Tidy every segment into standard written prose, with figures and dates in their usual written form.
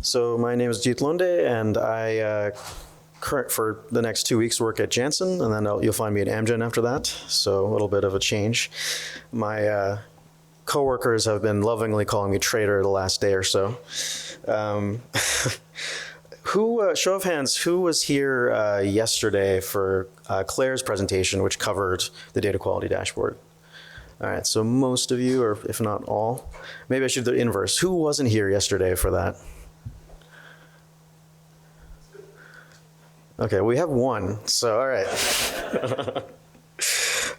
So my name is Jeet Lunde, and I for the next 2 weeks work at Janssen, and then you'll find me at Amgen after that. So a little bit of a change. My coworkers have been lovingly calling me traitor the last day or so. Show of hands, who was here yesterday for Claire's presentation, which covered the data quality dashboard? All right, so most of you, or if not all. Maybe I should do the inverse. Who wasn't here yesterday for that? Okay, we have one, so all right.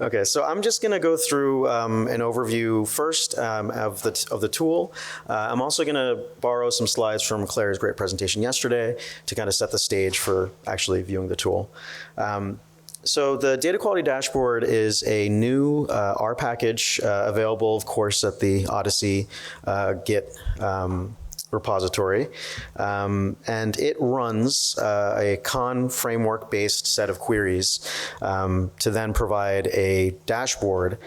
Okay, so I'm just going to go through an overview first of the tool. I'm also going to borrow some slides from Claire's great presentation yesterday to kind of set the stage for actually viewing the tool. So the data quality dashboard is a new R package available, of course, at the OHDSI Git repository, and it runs a con framework-based set of queries to then provide a dashboard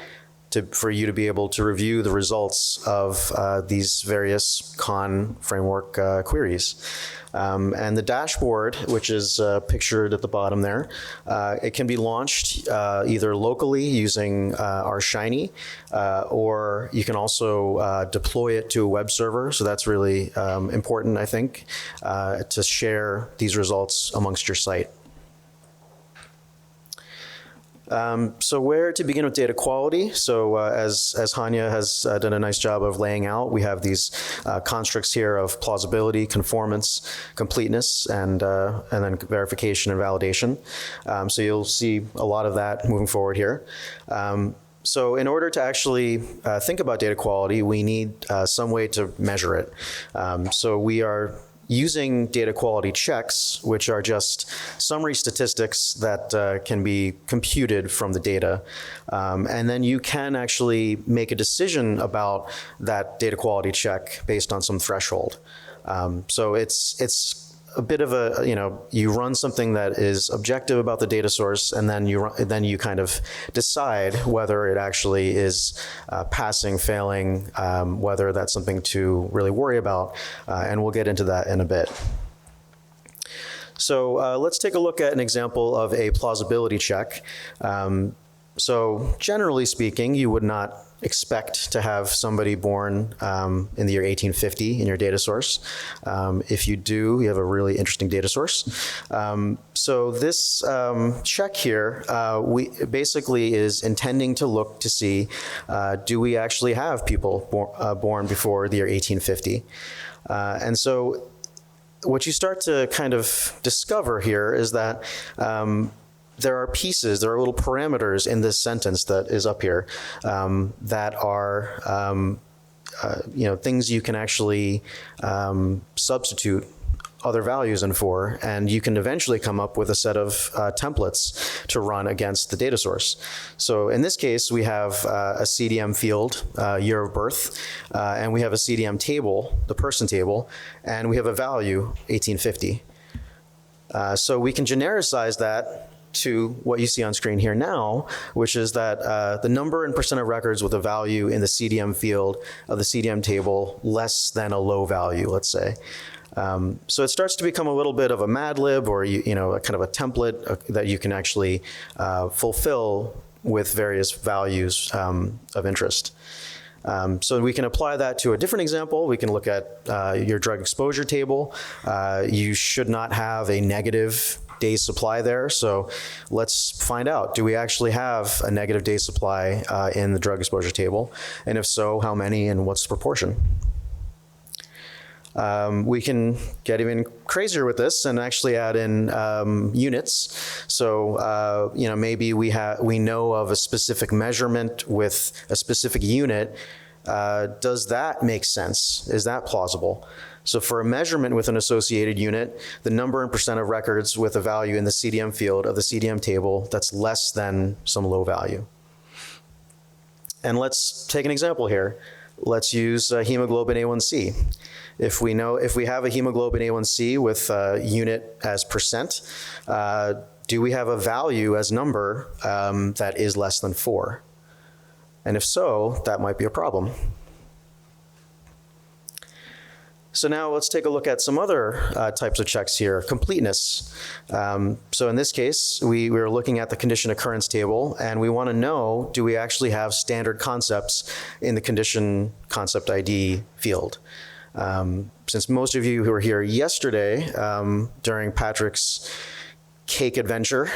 for you to be able to review the results of these various con framework queries. And the dashboard, which is pictured at the bottom there, it can be launched either locally using our Shiny, or you can also deploy it to a web server. So that's really important, I think, to share these results amongst your site. So where to begin with data quality? So as Hanya has done a nice job of laying out, we have these constructs here of plausibility, conformance, completeness, and then verification and validation. So you'll see a lot of that moving forward here. So in order to actually think about data quality, we need some way to measure it. So we are using data quality checks, which are just summary statistics that can be computed from the data. And then you can actually make a decision about that data quality check based on some threshold. So it's a bit of a, you run something that is objective about the data source, and then you kind of decide whether it actually is passing, failing, whether that's something to really worry about, and we'll get into that in a bit. So let's take a look at an example of a plausibility check. So generally speaking, you would not expect to have somebody born in the year 1850 in your data source. If you do, you have a really interesting data source. So this check here basically is intending to look to see, do we actually have people born before the year 1850? And so what you start to kind of discover here is that there are little parameters in this sentence that is up here that are, things you can actually substitute other values in for, and you can eventually come up with a set of templates to run against the data source. So in this case, we have a CDM field, year of birth, and we have a CDM table, the person table, and we have a value, 1850. So we can genericize that to what you see on screen here now, which is that the number and percent of records with a value in the CDM field of the CDM table less than a low value, let's say. So it starts to become a little bit of a Mad Lib, or a kind of a template that you can actually fulfill with various values of interest. So we can apply that to a different example. We can look at your drug exposure table. You should not have a negative days supply there. So let's find out, do we actually have a negative days supply in the drug exposure table? And if so, how many and what's the proportion? We can get even crazier with this and actually add in units. So maybe we know of a specific measurement with a specific unit. Does that make sense? Is that plausible? So for a measurement with an associated unit, the number and percent of records with a value in the CDM field of the CDM table that's less than some low value. And let's take an example here. Let's use hemoglobin A1C. If we have a hemoglobin A1C with a unit as percent, do we have a value as number that is less than 4? And if so, that might be a problem. So now let's take a look at some other types of checks here. Completeness. So in this case, we were looking at the condition occurrence table, and we want to know, do we actually have standard concepts in the condition concept ID field? Since most of you who were here yesterday during Patrick's cake adventure,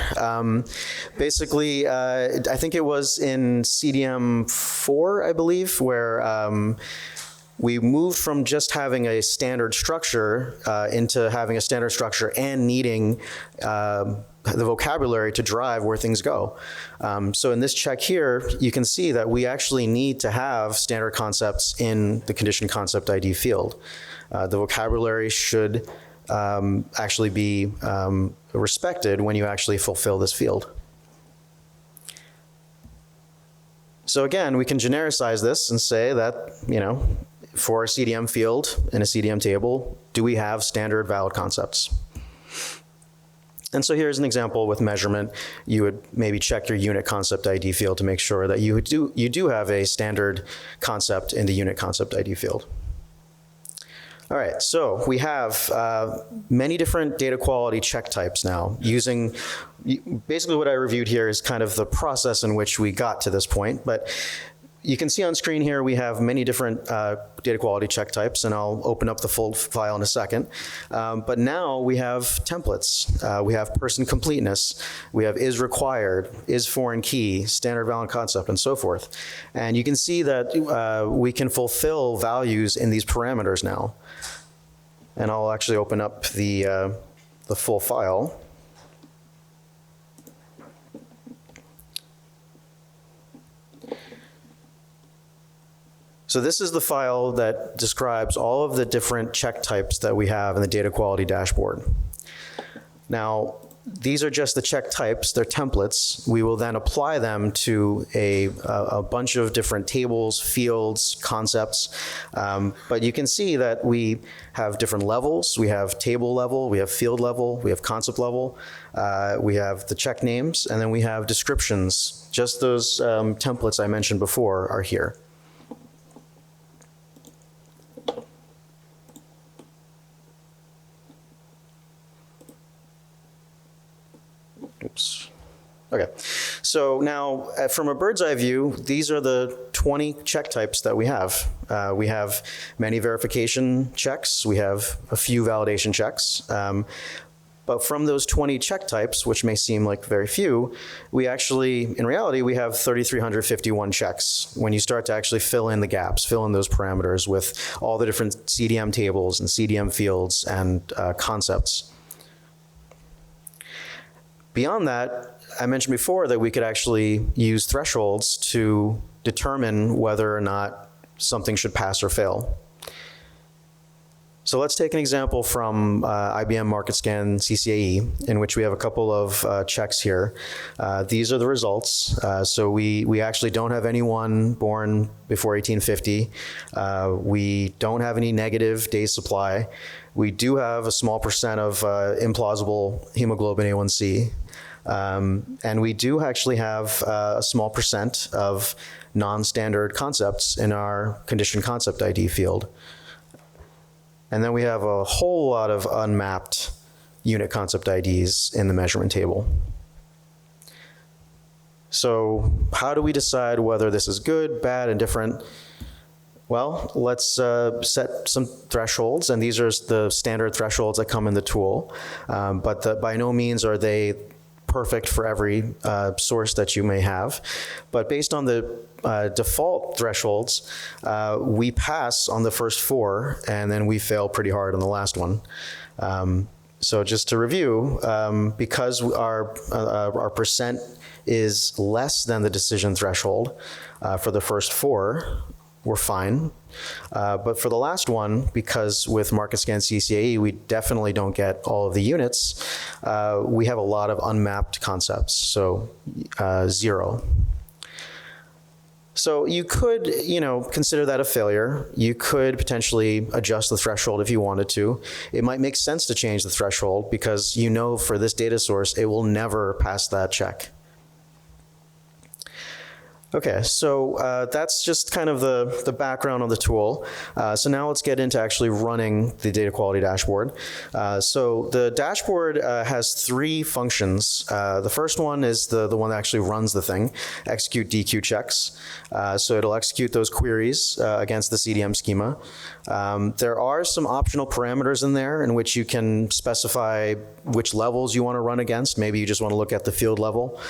basically, I think it was in CDM 4, I believe, where we moved from just having a standard structure into having a standard structure and needing the vocabulary to drive where things go. So in this check here, you can see that we actually need to have standard concepts in the condition concept ID field. The vocabulary should actually be respected when you actually fulfill this field. So again, we can genericize this and say that, you know, for a CDM field in a CDM table, do we have standard valid concepts? And so here's an example with measurement. You would maybe check your unit concept ID field to make sure that you do have a standard concept in the unit concept ID field. All right, so we have many different data quality check types now using, basically what I reviewed here is kind of the process in which we got to this point, but you can see on screen here we have many different data quality check types, and I'll open up the full file in a second. But now we have templates. We have person completeness. We have is required, is foreign key, standard valid concept, and so forth. And you can see that we can fulfill values in these parameters now. And I'll actually open up the full file. So this is the file that describes all of the different check types that we have in the data quality dashboard. Now, these are just the check types, they're templates. We will then apply them to a bunch of different tables, fields, concepts. But you can see that we have different levels. We have table level, we have field level, we have concept level, we have the check names, and then we have descriptions. Just those templates I mentioned before are here. Oops. Okay, so now from a bird's eye view, these are the 20 check types that we have. We have many verification checks, we have a few validation checks, but from those 20 check types, which may seem like very few, we actually, in reality, we have 3,351 checks when you start to actually fill in the gaps, fill in those parameters with all the different CDM tables and CDM fields and concepts. Beyond that, I mentioned before that we could actually use thresholds to determine whether or not something should pass or fail. So let's take an example from IBM MarketScan CCAE, in which we have a couple of checks here. These are the results. So we actually don't have anyone born before 1850. We don't have any negative days supply. We do have a small percent of implausible hemoglobin A1C. And we do actually have a small percent of non-standard concepts in our condition concept ID field. And then we have a whole lot of unmapped unit concept IDs in the measurement table. So how do we decide whether this is good, bad, indifferent? Well, let's set some thresholds, and these are the standard thresholds that come in the tool. But by no means are they perfect for every source that you may have. But based on the default thresholds, we pass on the first 4, and then we fail pretty hard on the last one. So just to review, because our percent is less than the decision threshold for the first 4, we're fine. But for the last one, because with MarketScan CCAE, we definitely don't get all of the units, we have a lot of unmapped concepts, so 0. So you could, consider that a failure. You could potentially adjust the threshold if you wanted to. It might make sense to change the threshold because for this data source, it will never pass that check. Okay, so that's just kind of the background on the tool. So now let's get into actually running the data quality dashboard. So the dashboard has three functions. The first one is the one that actually runs the thing, execute DQ checks. So it'll execute those queries against the CDM schema. There are some optional parameters in there in which you can specify which levels you want to run against. Maybe you just want to look at the field level.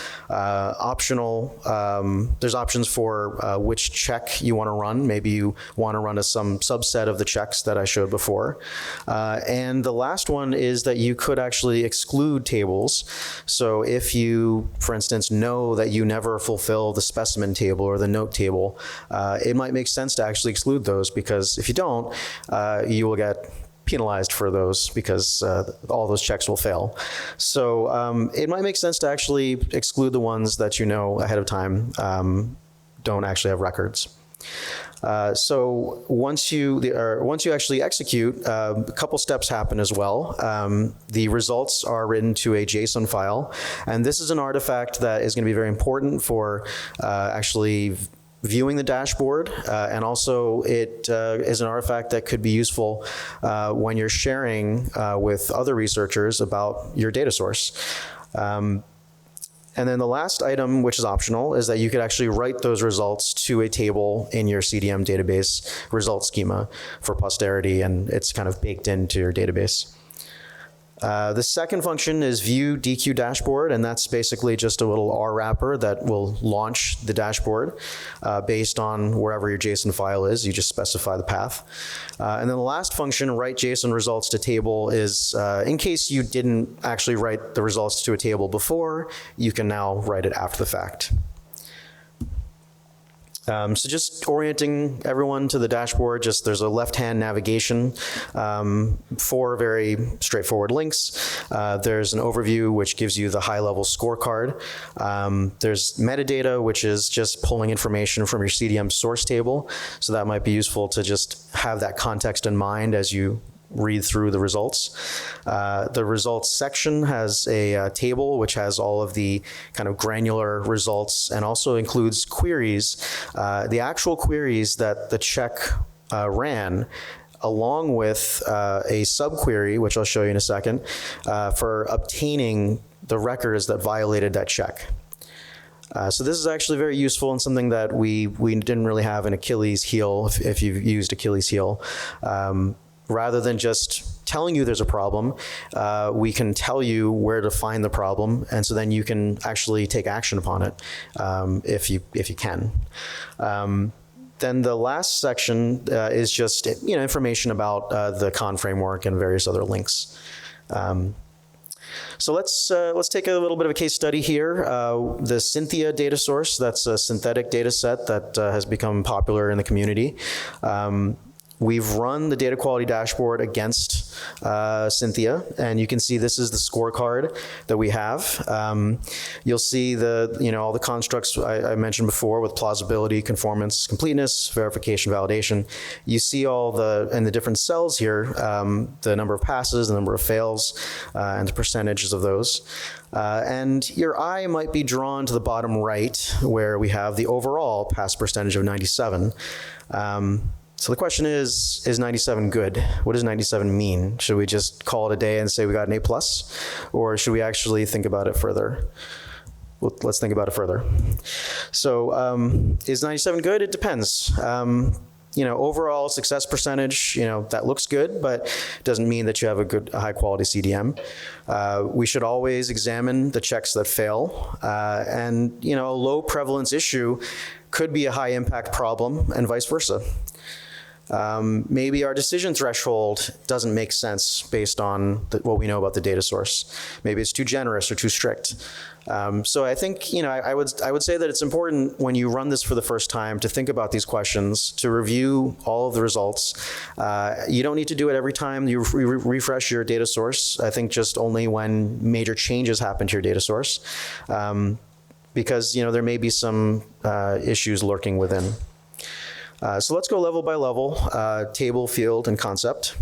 There's options for which check you want to run. Maybe you want to run some subset of the checks that I showed before. And the last one is that you could actually exclude tables. So if you, for instance, know that you never fulfill the specimen table or the note table, it might make sense to actually exclude those, because if you don't, you will get penalized for those, because all those checks will fail. So it might make sense to actually exclude the ones that you know ahead of time don't actually have records. So once you actually execute, a couple steps happen as well. The results are written to a JSON file, and this is an artifact that is going to be very important for actually viewing the dashboard, and also it is an artifact that could be useful when you're sharing with other researchers about your data source. And then the last item, which is optional, is that you could actually write those results to a table in your CDM database result schema for posterity, and it's kind of baked into your database. The second function is view DQ dashboard, and that's basically just a little R wrapper that will launch the dashboard based on wherever your JSON file is. You just specify the path. And then the last function, write JSON results to table, is in case you didn't actually write the results to a table before, you can now write it after the fact. So just orienting everyone to the dashboard, there's a left-hand navigation, 4 very straightforward links. There's an overview which gives you the high-level scorecard. There's metadata, which is just pulling information from your CDM source table. So that might be useful to just have that context in mind as you read through the results. The results section has a table which has all of the kind of granular results, and also includes queries, the actual queries that the check ran, along with a subquery, which I'll show you in a second, for obtaining the records that violated that check. So this is actually very useful, and something that we didn't really have in Achilles heel, if you've used Achilles heel. Rather than just telling you there's a problem, we can tell you where to find the problem, and so then you can actually take action upon it if you can. Then the last section is just information about the Con framework and various other links. So let's take a little bit of a case study here. The Cynthia data source, that's a synthetic data set that has become popular in the community. We've run the data quality dashboard against Cynthia, and you can see this is the scorecard that we have. You'll see all the constructs I mentioned before, with plausibility, conformance, completeness, verification, validation. You see all in the different cells here, the number of passes, the number of fails, and the percentages of those. And your eye might be drawn to the bottom right, where we have the overall pass percentage of 97. So the question is 97 good? What does 97 mean? Should we just call it a day and say we got an A+? Or should we actually think about it further? Well, let's think about it further. So is 97 good? It depends. Overall success percentage, that looks good, but it doesn't mean that you have a high quality CDM. We should always examine the checks that fail. And a low prevalence issue could be a high impact problem, and vice versa. Maybe our decision threshold doesn't make sense based on what we know about the data source. Maybe it's too generous or too strict. So I think, I would say that it's important when you run this for the first time to think about these questions, to review all of the results. You don't need to do it every time you refresh your data source. I think just only when major changes happen to your data source, because there may be some issues lurking within. So let's go level by level, table, field, and concept.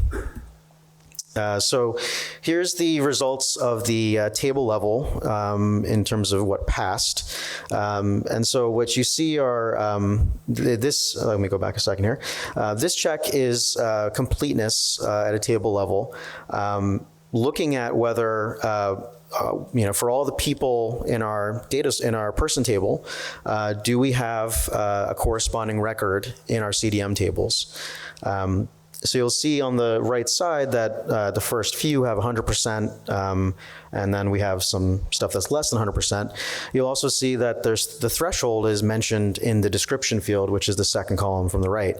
So here's the results of the table level in terms of what passed. And so what you see are this, let me go back a second here. This check is completeness at a table level, looking at whether for all the people in our person table, do we have a corresponding record in our CDM tables? So you'll see on the right side that the first few have 100%, and then we have some stuff that's less than 100%. You'll also see that the threshold is mentioned in the description field, which is the second column from the right.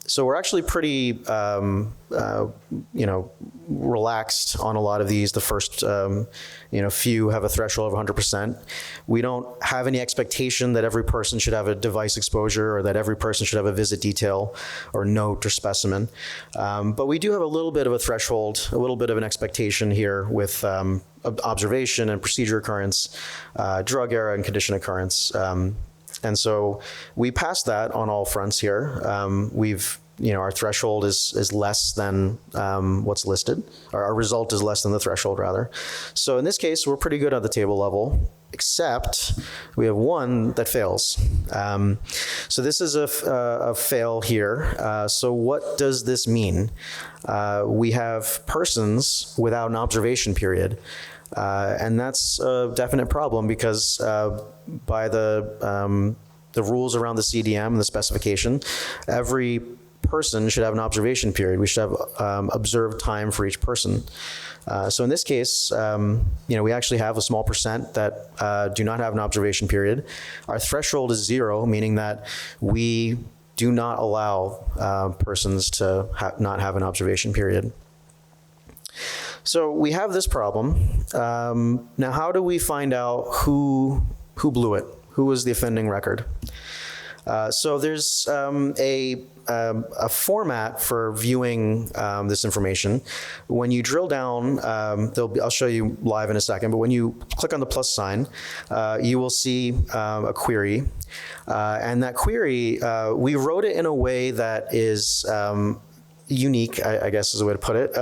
So we're actually pretty, relaxed on a lot of these. The first, few have a threshold of 100%. We don't have any expectation that every person should have a device exposure or that every person should have a visit detail or note or specimen. But we do have a little bit of a threshold, a little bit of an expectation here with observation and procedure occurrence, drug error and condition occurrence. And so we passed that on all fronts here. Our threshold is less than what's listed. Our result is less than the threshold, rather. So in this case, we're pretty good at the table level, except we have one that fails. So this is a fail here. So what does this mean? We have persons without an observation period. And that's a definite problem because by the rules around the CDM and the specification, every person should have an observation period. We should have observed time for each person. So in this case, we actually have a small percent that do not have an observation period. Our threshold is 0, meaning that we do not allow persons to not have an observation period. So we have this problem. Now, how do we find out who blew it? Who was the offending record? So there's a format for viewing this information. When you drill down, I'll show you live in a second, but when you click on the plus sign, you will see a query. And that query, we wrote it in a way that is unique, I guess is the way to put it.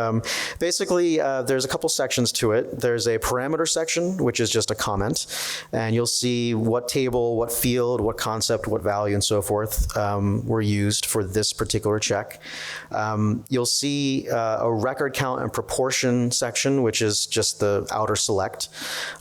Basically, there's a couple sections to it. There's a parameter section, which is just a comment, and you'll see what table, what field, what concept, what value, and so forth were used for this particular check. You'll see a record count and proportion section, which is just the outer select.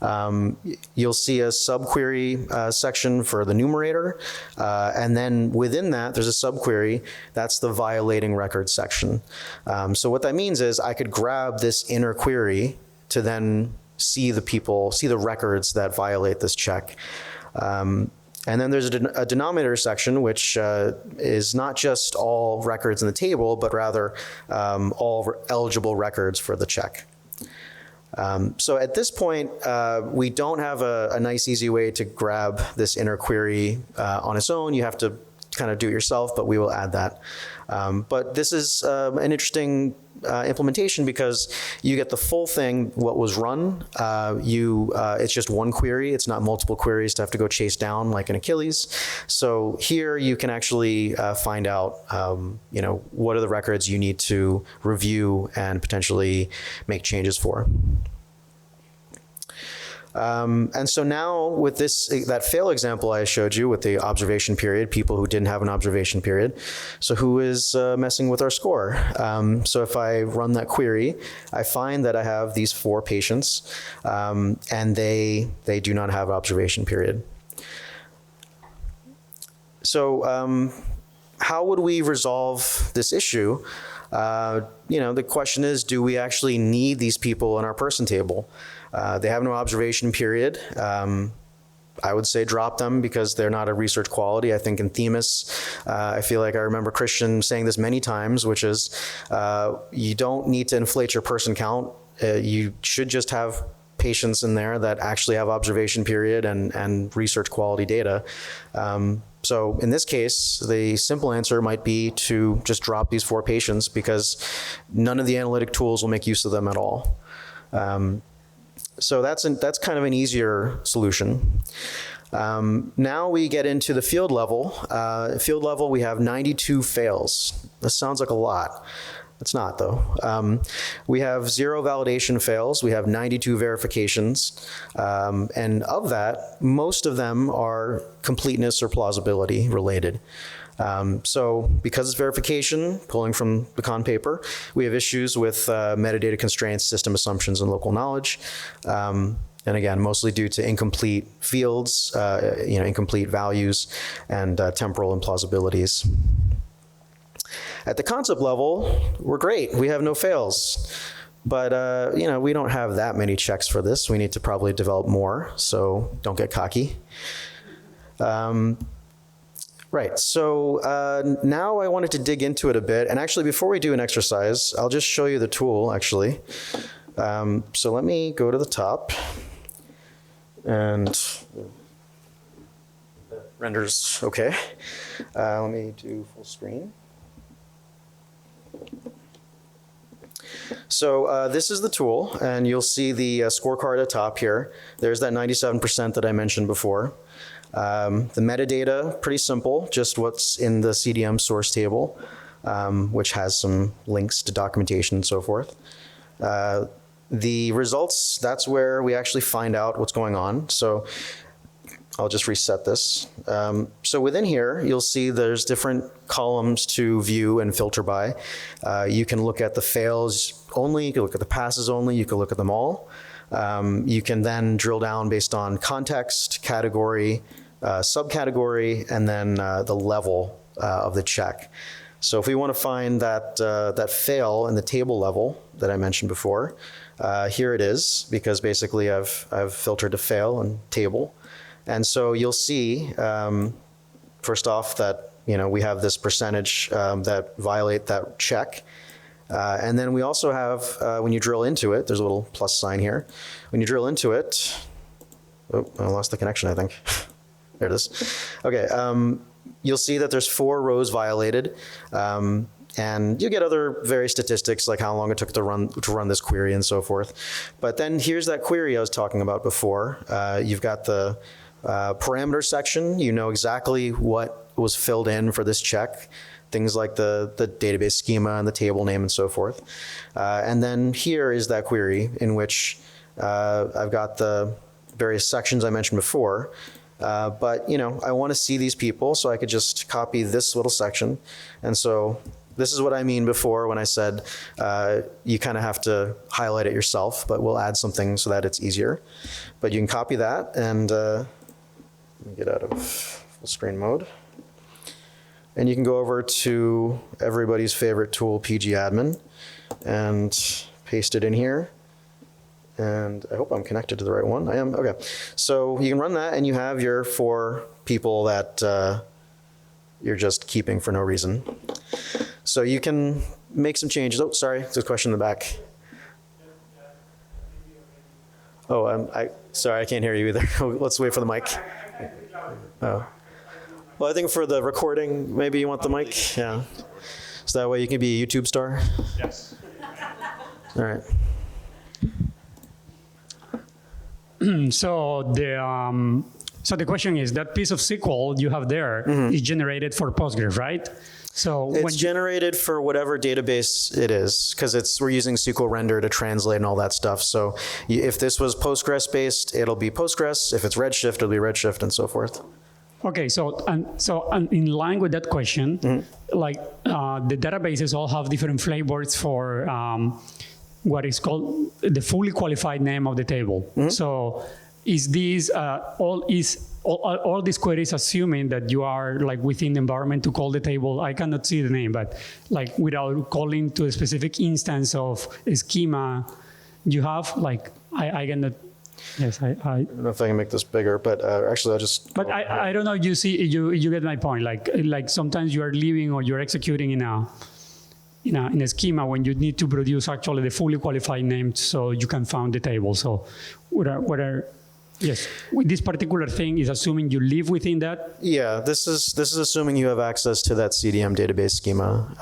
You'll see a subquery section for the numerator, and then within that, there's a subquery. That's the violating record section. So what that means is I could grab this inner query to then see the records that violate this check. And then there's a denominator section, which is not just all records in the table, but rather all eligible records for the check. So at this point, we don't have a nice, easy way to grab this inner query on its own. You have to kind of do it yourself, but we will add that. But this is an interesting implementation because you get the full thing, what was run. It's just one query. It's not multiple queries to have to go chase down like in Achilles. So here you can actually find out, what are the records you need to review and potentially make changes for. And so now with that fail example I showed you with the observation period, people who didn't have an observation period. So who is messing with our score? So if I run that query, I find that I have these 4 patients, and they do not have an observation period. So how would we resolve this issue? The question is, do we actually need these people in our person table? They have no observation period. I would say drop them because they're not a research quality. I think in Themis, I feel like I remember Christian saying this many times, which is you don't need to inflate your person count. You should just have patients in there that actually have observation period and research quality data. So in this case, the simple answer might be to just drop these 4 patients because none of the analytic tools will make use of them at all. So that's kind of an easier solution. Now we get into the field level. Field level, we have 92 fails. This sounds like a lot. It's not, though. We have 0 validation fails. We have 92 verifications. And of that, most of them are completeness or plausibility related. So because it's verification, pulling from the con paper, we have issues with metadata constraints, system assumptions, and local knowledge. And again, mostly due to incomplete fields, incomplete values, and temporal implausibilities. At the concept level, we're great. We have no fails. But, we don't have that many checks for this. We need to probably develop more, so don't get cocky. Right, so now I wanted to dig into it a bit. And actually, before we do an exercise, I'll just show you the tool, actually. So let me go to the top. And that renders OK. Let me do full screen. So this is the tool, and you'll see the scorecard at top here. There's that 97% that I mentioned before. The metadata, pretty simple, just what's in the CDM source table, which has some links to documentation and so forth. The results, that's where we actually find out what's going on. So I'll just reset this. So within here, you'll see there's different columns to view and filter by. You can look at the fails only, you can look at the passes only, you can look at them all. You can then drill down based on context, category, subcategory, and then the level of the check. So if we want to find that fail in the table level that I mentioned before, here it is, because basically I've filtered to fail and table. And so you'll see, first off, that we have this percentage that violate that check. And then we also have, when you drill into it, there's a little plus sign here. When you drill into it, oh, I lost the connection, I think. There it is. Okay, you'll see that there's 4 rows violated. And you get other various statistics, like how long it took to run this query and so forth. But then here's that query I was talking about before. You've got the parameter section. You know exactly what was filled in for this check. Things like the database schema and the table name and so forth. And then here is that query in which I've got the various sections I mentioned before. But I want to see these people, so I could just copy this little section. And so this is what I mean before when I said you kind of have to highlight it yourself, but we'll add something so that it's easier. But you can copy that, and let me get out of full screen mode. And you can go over to everybody's favorite tool, pgadmin, and paste it in here. And I hope I'm connected to the right one. I am, okay. So you can run that, and you have your 4 people that you're just keeping for no reason. So you can make some changes. Oh, sorry, there's a question in the back. Oh, sorry, I can't hear you either. Let's wait for the mic. Oh. Well, I think for the recording, maybe you want the mic? Yeah. So that way you can be a YouTube star? Yes. All right. So the question is, that piece of SQL you have there is generated for Postgres, right? So it's generated for whatever database it is, because we're using SQL render to translate and all that stuff. So if this was Postgres based, it'll be Postgres. If it's Redshift, it'll be Redshift, and so forth. Okay, so in line with that question, like the databases all have different flavors for what is called the fully qualified name of the table. So is these all these queries assuming that you are like within the environment to call the table? I cannot see the name, but like without calling to a specific instance of a schema, you have like I cannot. Yes, I don't know if I can make this bigger, but actually I'll just. But I don't know. You see, you get my point. Like sometimes you are leaving or you're executing in a schema when you need to produce actually the fully qualified name so you can find the table. So yes, this particular thing is assuming you live within that? Yeah, this is assuming you have access to that CDM database schema,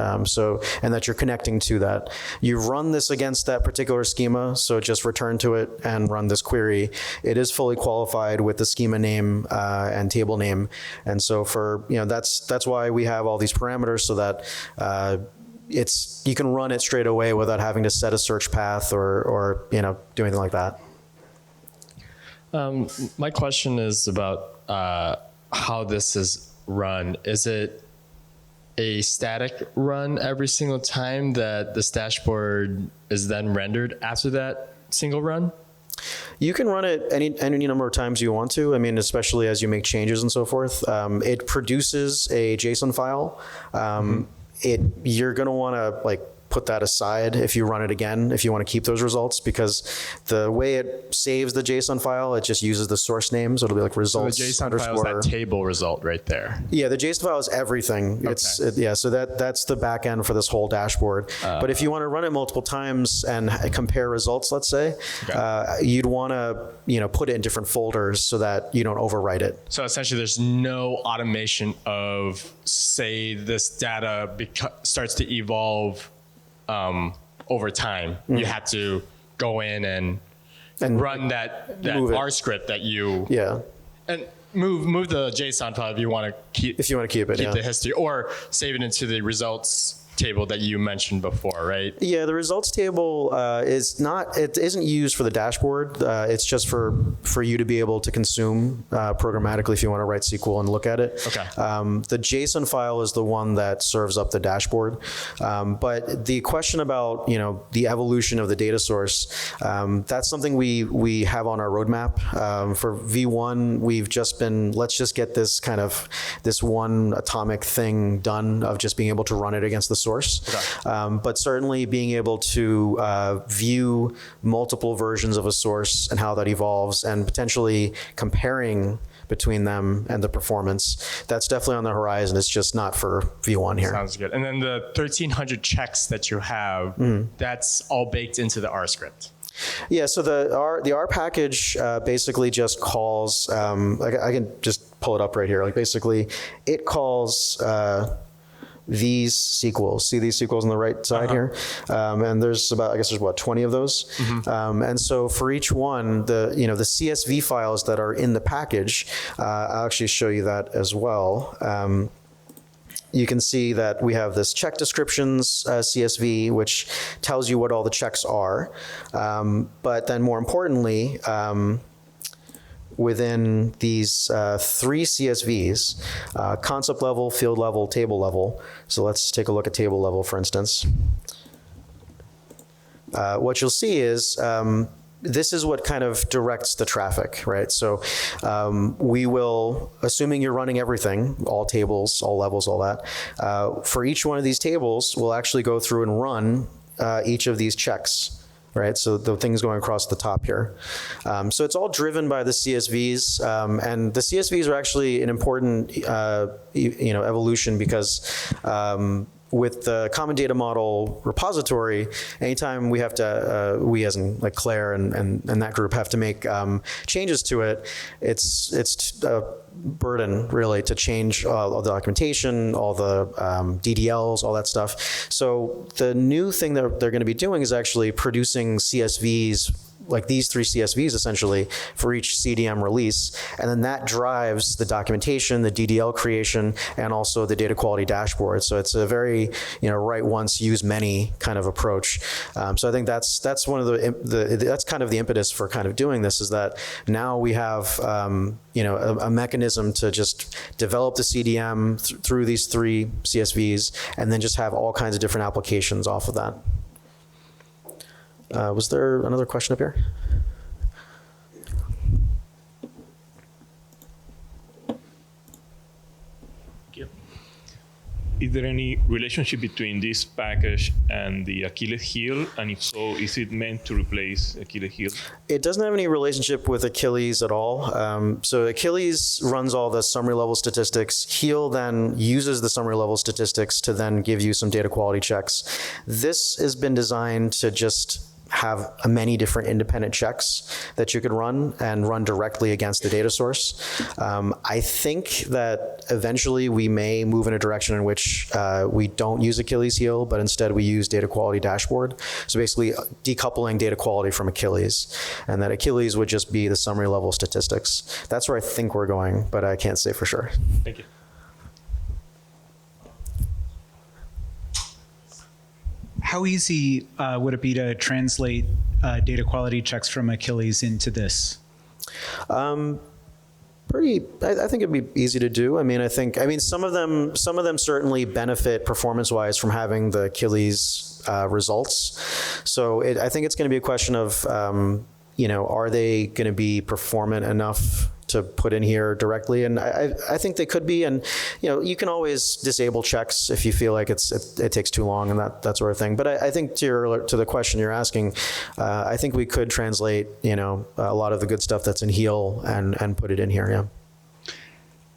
and that you're connecting to that. You run this against that particular schema, so just return to it and run this query. It is fully qualified with the schema name and table name, and so for that's why we have all these parameters so that you can run it straight away without having to set a search path or do anything like that. My question is about how this is run. Is it a static run every single time that this dashboard is then rendered after that single run? You can run it any number of times you want to. I mean, especially as you make changes and so forth. It produces a JSON file. You're going to want to put that aside if you run it again, if you want to keep those results, because the way it saves the JSON file, it just uses the source name. So it'll be like results. So the JSON file is that table result right there. Yeah, the JSON file is everything. Okay. So that's the back end for this whole dashboard. But if you want to run it multiple times and compare results, let's say, you'd want to put it in different folders so that you don't overwrite it. So essentially, there's no automation of, say, this data starts to evolve over time. You have to go in and run that R script that you and move the JSON file if you want to keep it, the history, or save it into the results table that you mentioned before, right? Yeah, the results table isn't used for the dashboard. It's just for you to be able to consume programmatically if you want to write SQL and look at it. Okay. The JSON file is the one that serves up the dashboard. But the question about the evolution of the data source, that's something we have on our roadmap. For V1, we've just been, let's just get this one atomic thing done of just being able to run it against the source. Okay. But certainly being able to view multiple versions of a source and how that evolves, and potentially comparing between them and the performance, that's definitely on the horizon. It's just not for V1 here. Sounds good. And then the 1,300 checks that you have, that's all baked into the R script. Yeah, so the R package basically just calls, I can just pull it up right here. Basically, it calls these SQLs. See these SQLs on the right side here? And there's about, there's 20 of those. And so for each one, the CSV files that are in the package, I'll actually show you that as well. You can see that we have this check descriptions CSV, which tells you what all the checks are. But then more importantly, within these three CSVs, concept level, field level, table level. So let's take a look at table level, for instance. What you'll see is this is what kind of directs the traffic, right? So we will, assuming you're running everything, all tables, all levels, all that, for each one of these tables, we'll actually go through and run each of these checks. Right, so the things going across the top here. So it's all driven by the CSVs, and the CSVs are actually an important, evolution, because with the common data model repository, anytime we have to, we as in Claire and that group have to make changes to it, it's a burden really to change all the documentation, all the DDLs, all that stuff. So the new thing that they're going to be doing is actually producing CSVs, like these three CSVs essentially, for each CDM release. And then that drives the documentation, the DDL creation, and also the data quality dashboard. So it's a very, write once, use many kind of approach. So I think that's one of that's kind of the impetus for kind of doing this, is that now we have, a mechanism to just develop the CDM through these three CSVs, and then just have all kinds of different applications off of that. Was there another question up here? Is there any relationship between this package and the Achilles heel? And if so, is it meant to replace Achilles heel? It doesn't have any relationship with Achilles at all. So Achilles runs all the summary level statistics. Heel then uses the summary level statistics to then give you some data quality checks. This has been designed to just have many different independent checks that you could run and run directly against the data source. I think that eventually we may move in a direction in which we don't use Achilles heel, but instead we use data quality dashboard. So basically decoupling data quality from Achilles, and that Achilles would just be the summary level statistics. That's where I think we're going, but I can't say for sure. Thank you. How easy would it be to translate data quality checks from Achilles into this? I think it'd be easy to do. I mean, some of them certainly benefit performance-wise from having the Achilles results. So I think it's going to be a question of, are they going to be performant enough to put in here directly? And I think they could be. And, you can always disable checks if you feel like it takes too long and that sort of thing. But I think to the question you're asking, I think we could translate, a lot of the good stuff that's in Heal and put it in here. Yeah.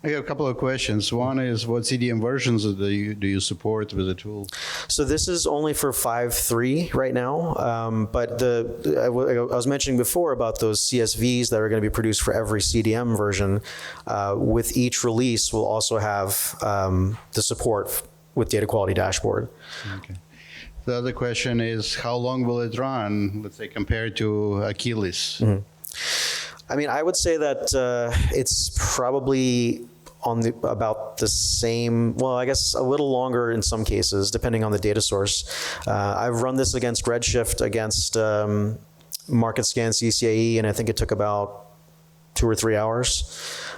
I have a couple of questions. One is, what CDM versions do you support with the tool? So this is only for 5.3 right now, but I was mentioning before about those CSVs that are going to be produced for every CDM version. With each release, we'll also have the support with Data Quality Dashboard. Okay. The other question is, how long will it run, let's say, compared to Achilles? Mm-hmm. I mean, I would say that it's probably about the same, well, I guess a little longer in some cases, depending on the data source. I've run this against Redshift, against Market Scan CCAE, and I think it took about 2 or 3 hours.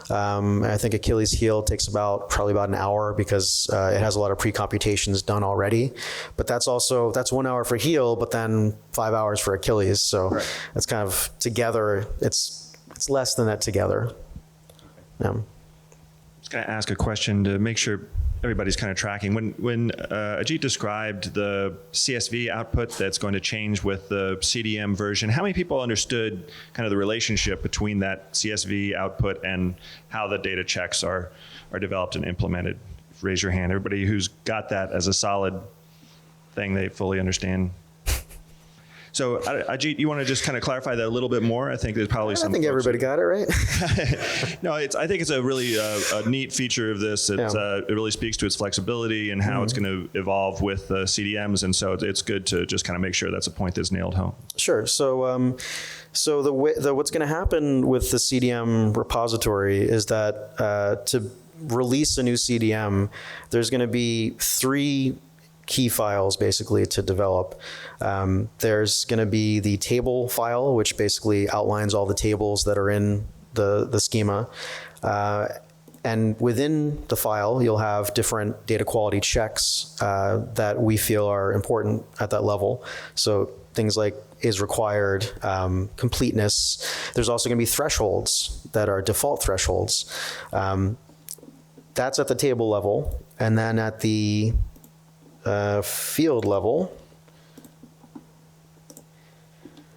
I think Achilles Heal takes probably about an hour because it has a lot of pre-computations done already. But that's 1 hour for Heal, but then 5 hours for Achilles. So It's kind of together. It's less than that together. Yeah. I was going to ask a question to make sure everybody's kind of tracking. When Ajit described the CSV output that's going to change with the CDM version, how many people understood kind of the relationship between that CSV output and how the data checks are developed and implemented? Raise your hand. Everybody who's got that as a solid thing, they fully understand. So, Ajit, you want to just kind of clarify that a little bit more? I think there's probably some. I think everybody got it right. No, I think it's a really a neat feature of this. It really speaks to its flexibility and how it's going to evolve with CDMs, and so it's good to just kind of make sure that's a point that's nailed home. Sure. So, what's going to happen with the CDM repository is that to release a new CDM, there's going to be 3 key files basically to develop. There's going to be the table file, which basically outlines all the tables that are in the schema. And within the file, you'll have different data quality checks that we feel are important at that level. So things like is required, completeness. There's also going to be thresholds that are default thresholds. That's at the table level. And then at the field level,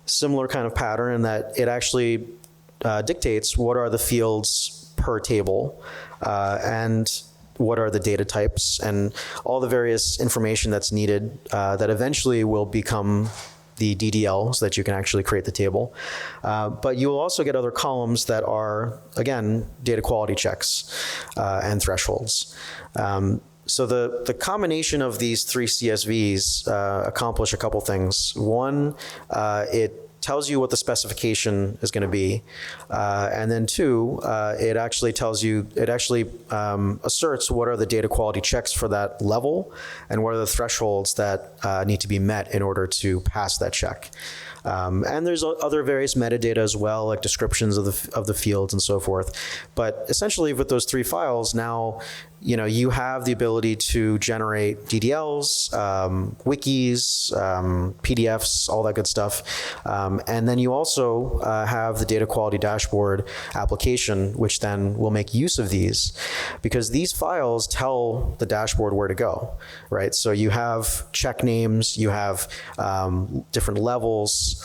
similar kind of pattern in that it actually dictates what are the fields per table and what are the data types and all the various information that's needed that eventually will become the DDL so that you can actually create the table. But you will also get other columns that are, again, data quality checks and thresholds. So the combination of these 3 CSVs accomplish a couple things. One, it tells you what the specification is going to be, and then 2, it actually asserts what are the data quality checks for that level, and what are the thresholds that need to be met in order to pass that check. And there's other various metadata as well, like descriptions of the fields and so forth. But essentially, with those 3 files, now you have the ability to generate DDLs, wikis, PDFs, all that good stuff. And then you also have the data quality dashboard application, which then will make use of these, because these files tell the dashboard where to go, right? So you have check names, you have different levels,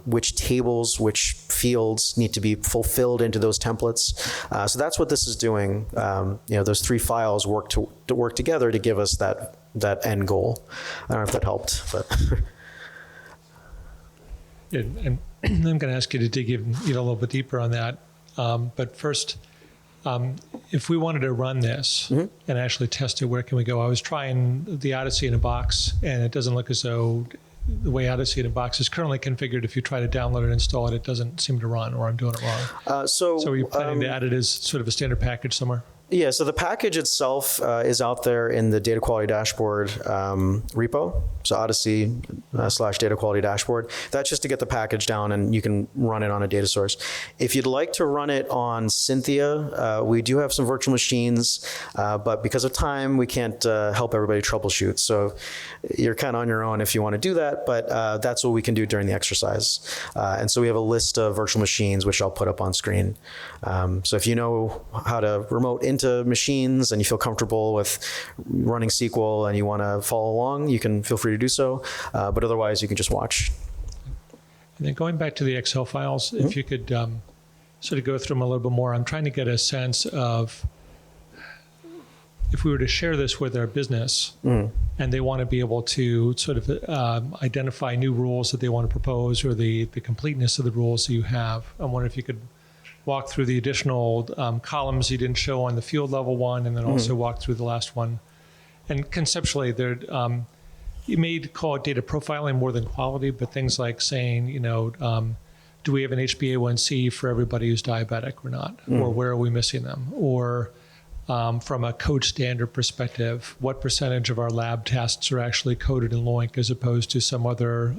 which tables, which fields need to be fulfilled into those templates. So that's what this is doing. Those 3 files work together to give us that end goal. I don't know if that helped, but. Yeah, and I'm going to ask you to dig even a little bit deeper on that. But first, if we wanted to run this and actually test it, where can we go? I was trying the Odyssey in a box, and it doesn't look as though the way Odyssey in a box is currently configured, if you try to download and install it, it doesn't seem to run, or I'm doing it wrong. So are you planning to add it as sort of a standard package somewhere? Yeah, so the package itself is out there in the data quality dashboard repo. So Odyssey / data quality dashboard. That's just to get the package down and you can run it on a data source. If you'd like to run it on Cynthia, we do have some virtual machines, but because of time, we can't help everybody troubleshoot. So you're kind of on your own if you want to do that, but that's what we can do during the exercise. And so we have a list of virtual machines, which I'll put up on screen. So if you know how to remote into machines and you feel comfortable with running SQL and you want to follow along, you can feel free to do so. But otherwise, you can just watch. And then going back to the Excel files, if you could sort of go through them a little bit more, I'm trying to get a sense of if we were to share this with our business and they want to be able to sort of identify new rules that they want to propose or the completeness of the rules that you have. I wonder if you could walk through the additional columns you didn't show on the field level one, and then also walk through the last one. And conceptually, you may call it data profiling more than quality, but things like saying, do we have an HbA1c for everybody who's diabetic or not? Or where are we missing them? Or from a code standard perspective, what percentage of our lab tests are actually coded in LOINC as opposed to some other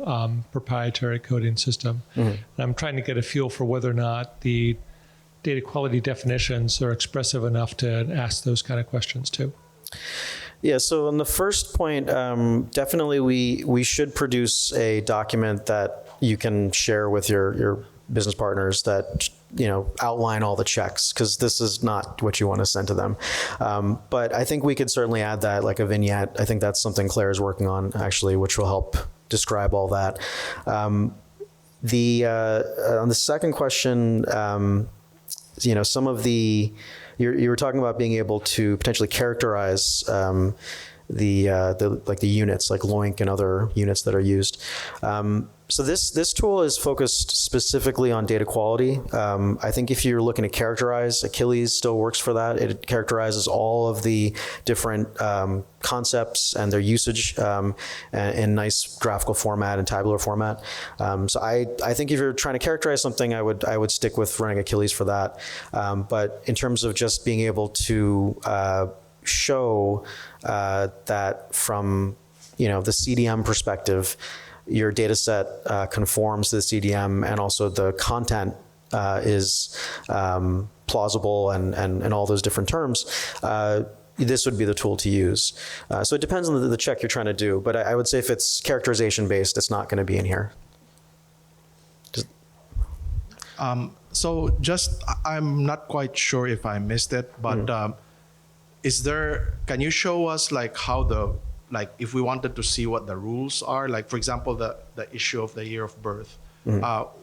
proprietary coding system? And I'm trying to get a feel for whether or not the data quality definitions are expressive enough to ask those kind of questions too. Yeah, so on the first point, definitely we should produce a document that you can share with your business partners that outline all the checks, because this is not what you want to send to them. But I think we could certainly add that, like a vignette. I think that's something Claire is working on, actually, which will help describe all that. On the second question, some of the, you were talking about being able to potentially characterize the units, like LOINC and other units that are used. So this tool is focused specifically on data quality. I think if you're looking to characterize, Achilles still works for that. It characterizes all of the different concepts and their usage in nice graphical format and tabular format. So I think if you're trying to characterize something, I would stick with running Achilles for that. But in terms of just being able to show that from the CDM perspective, your data set conforms to the CDM, and also the content is plausible and all those different terms, this would be the tool to use. So it depends on the check you're trying to do, but I would say if it's characterization based, it's not going to be in here. So just, I'm not quite sure if I missed it, but can you show us like how if we wanted to see what the rules are, like for example, the issue of the year of birth,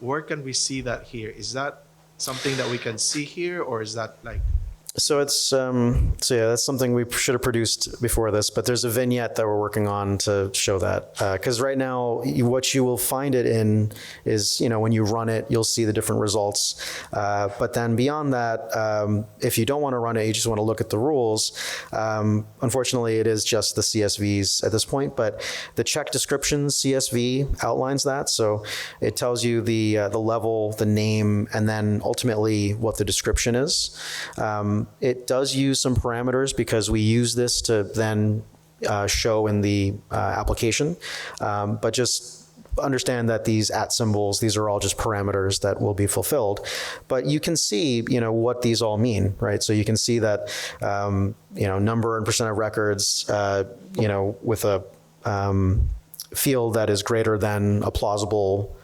where can we see that here? Is that something that we can see here, or is that like? So it's that's something we should have produced before this, but there's a vignette that we're working on to show that, because right now what you will find it in is when you run it, you'll see the different results, but then beyond that, if you don't want to run it, you just want to look at the rules. Unfortunately, it is just the CSVs at this point, but the check descriptions CSV outlines that, so it tells you the level, the name, and then ultimately what the description is. It does use some parameters because we use this to then show in the application, but just understand that these @ symbols, these are all just parameters that will be fulfilled. But you can see, what these all mean, right? So you can see that, number and percent of records, with a field that is greater than a plausible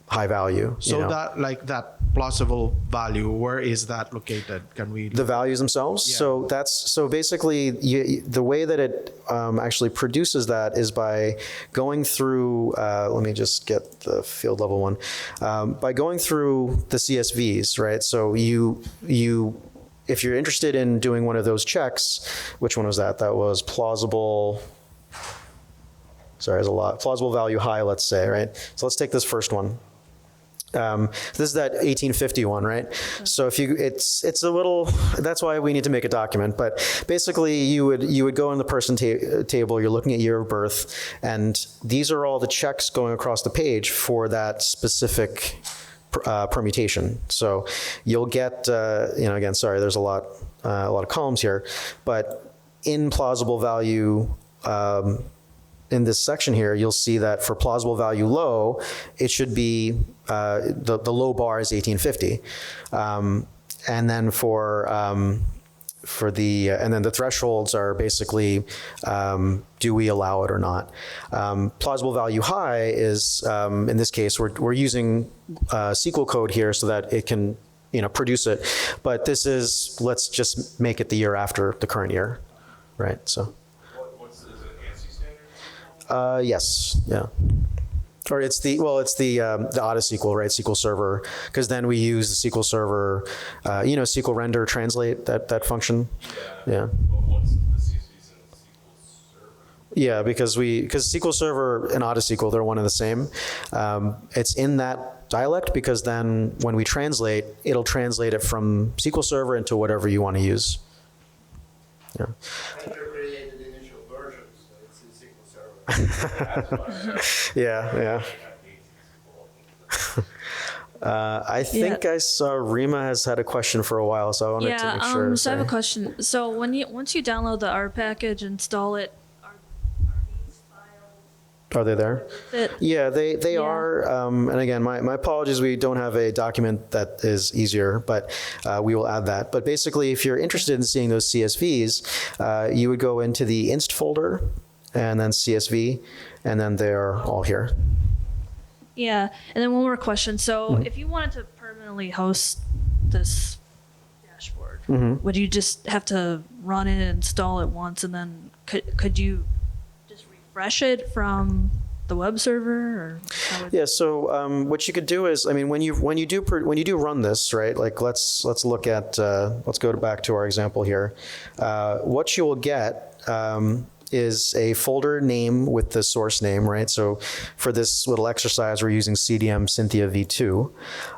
high value. So that plausible value, where is that located? Can we? The values themselves? Yeah. So basically the way that it actually produces that is by going through, let me just get the field level one, by going through the CSVs, right? So if you're interested in doing one of those checks, which one was that? That was plausible. Sorry, there's a lot. Plausible value high, let's say, right? So let's take this first one. This is that 1851, right? So if it's a little, that's why we need to make a document. But basically, you would go in the person table. You're looking at year of birth, and these are all the checks going across the page for that specific permutation. So you'll get, again, sorry, there's a lot of columns here, but in plausible value, in this section here, you'll see that for plausible value low, it should be, the low bar is 1850. And then and then the thresholds are basically, do we allow it or not? Plausible value high is, in this case, we're using SQL code here so that it can, produce it. But this is, let's just make it the year after the current year, right? So. Is it ANSI standard? Yes, yeah. Or it's the AutoSQL, right? SQL Server, because then we use the SQL Server, SQL render translate that function. Yeah. Well, what's the CSVs in SQL Server? Yeah, because SQL Server and AutoSQL, they're one and the same. It's in that dialect because then when we translate, it'll translate it from SQL Server into whatever you want to use. Yeah. Created initial versions, so it's in SQL Server. Yeah. I think I saw Rima has had a question for a while, so I wanted to make sure. So I have a question. So once you download the R package, install it, are these files? Are they there? Yeah, they are. And again, my apologies, we don't have a document that is easier, but we will add that. But basically, if you're interested in seeing those CSVs, you would go into the inst folder and then CSV, and then they're all here. Yeah, and then one more question. So if you wanted to permanently host this dashboard, would you just have to run it, install it once, and then could you just refresh it from the web server? Or yeah. So what you could do is, I mean, when you do run this, right? Like let's look at let's go back to our example here. What you will get. Is a folder name with the source name, right? So for this little exercise, we're using CDM Cynthia v2.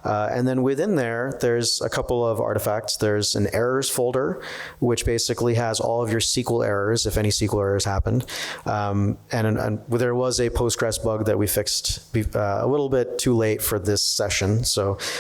And then within there, there's a couple of artifacts. There's an errors folder, which basically has all of your SQL errors, if any SQL errors happened. And there was a Postgres bug that we fixed a little bit too late for this session,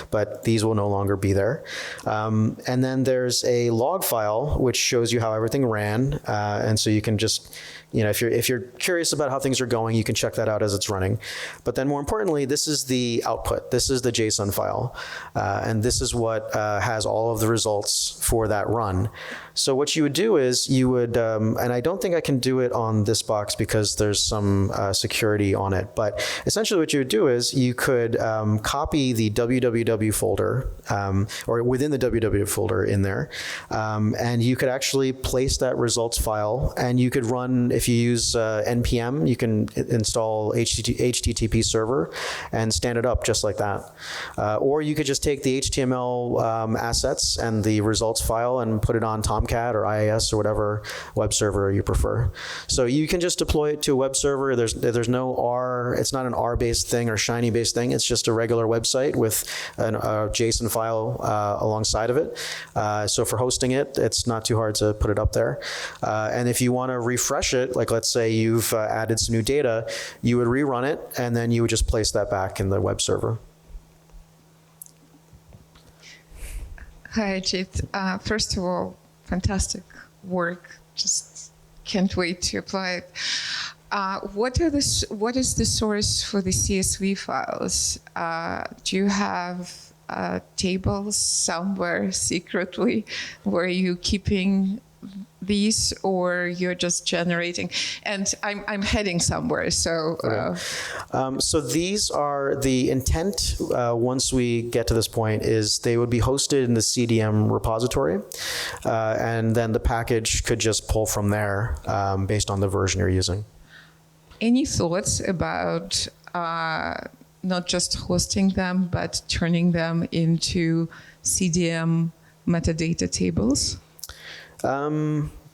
but these will no longer be there. And then there's a log file, which shows you how everything ran. And so you can just, if you're curious about how things are going, you can check that out as it's running. But then more importantly, this is the output. This is the JSON file. And this is what has all of the results for that run. So what you would do is you would, and I don't think I can do it on this box because there's some security on it, but essentially what you would do is you could copy the www folder, or within the www folder in there, and you could actually place that results file, and you could run, if you use npm, you can install HTTP server and stand it up just like that. Or you could just take the HTML assets and the results file and put it on Tomcat or IIS or whatever web server you prefer. So you can just deploy it to a web server. There's no R, it's not an R-based thing or Shiny-based thing. It's just a regular website with a JSON file alongside of it. So for hosting it, it's not too hard to put it up there. And if you want to refresh it, like let's say you've added some new data, you would rerun it, and then you would just place that back in the web server. Hi, Ajit. First of all, fantastic work. Just can't wait to apply it. What is the source for the CSV files? Do you have tables somewhere secretly where you're keeping these, or you're just generating? And I'm heading somewhere, so. So these are the intent. Once we get to this point, is they would be hosted in the CDM repository, and then the package could just pull from there based on the version you're using. Any thoughts about not just hosting them, but turning them into CDM metadata tables?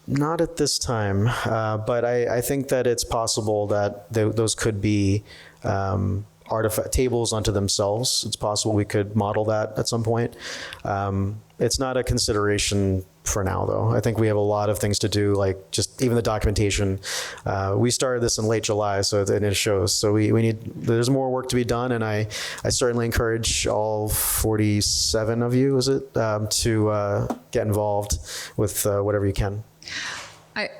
Not at this time, but I think that it's possible that those could be artifact tables unto themselves. It's possible we could model that at some point. It's not a consideration for now, though. I think we have a lot of things to do, like just even the documentation. We started this in late July, and it shows. So there's more work to be done, and I certainly encourage all 47 of you, to get involved with whatever you can.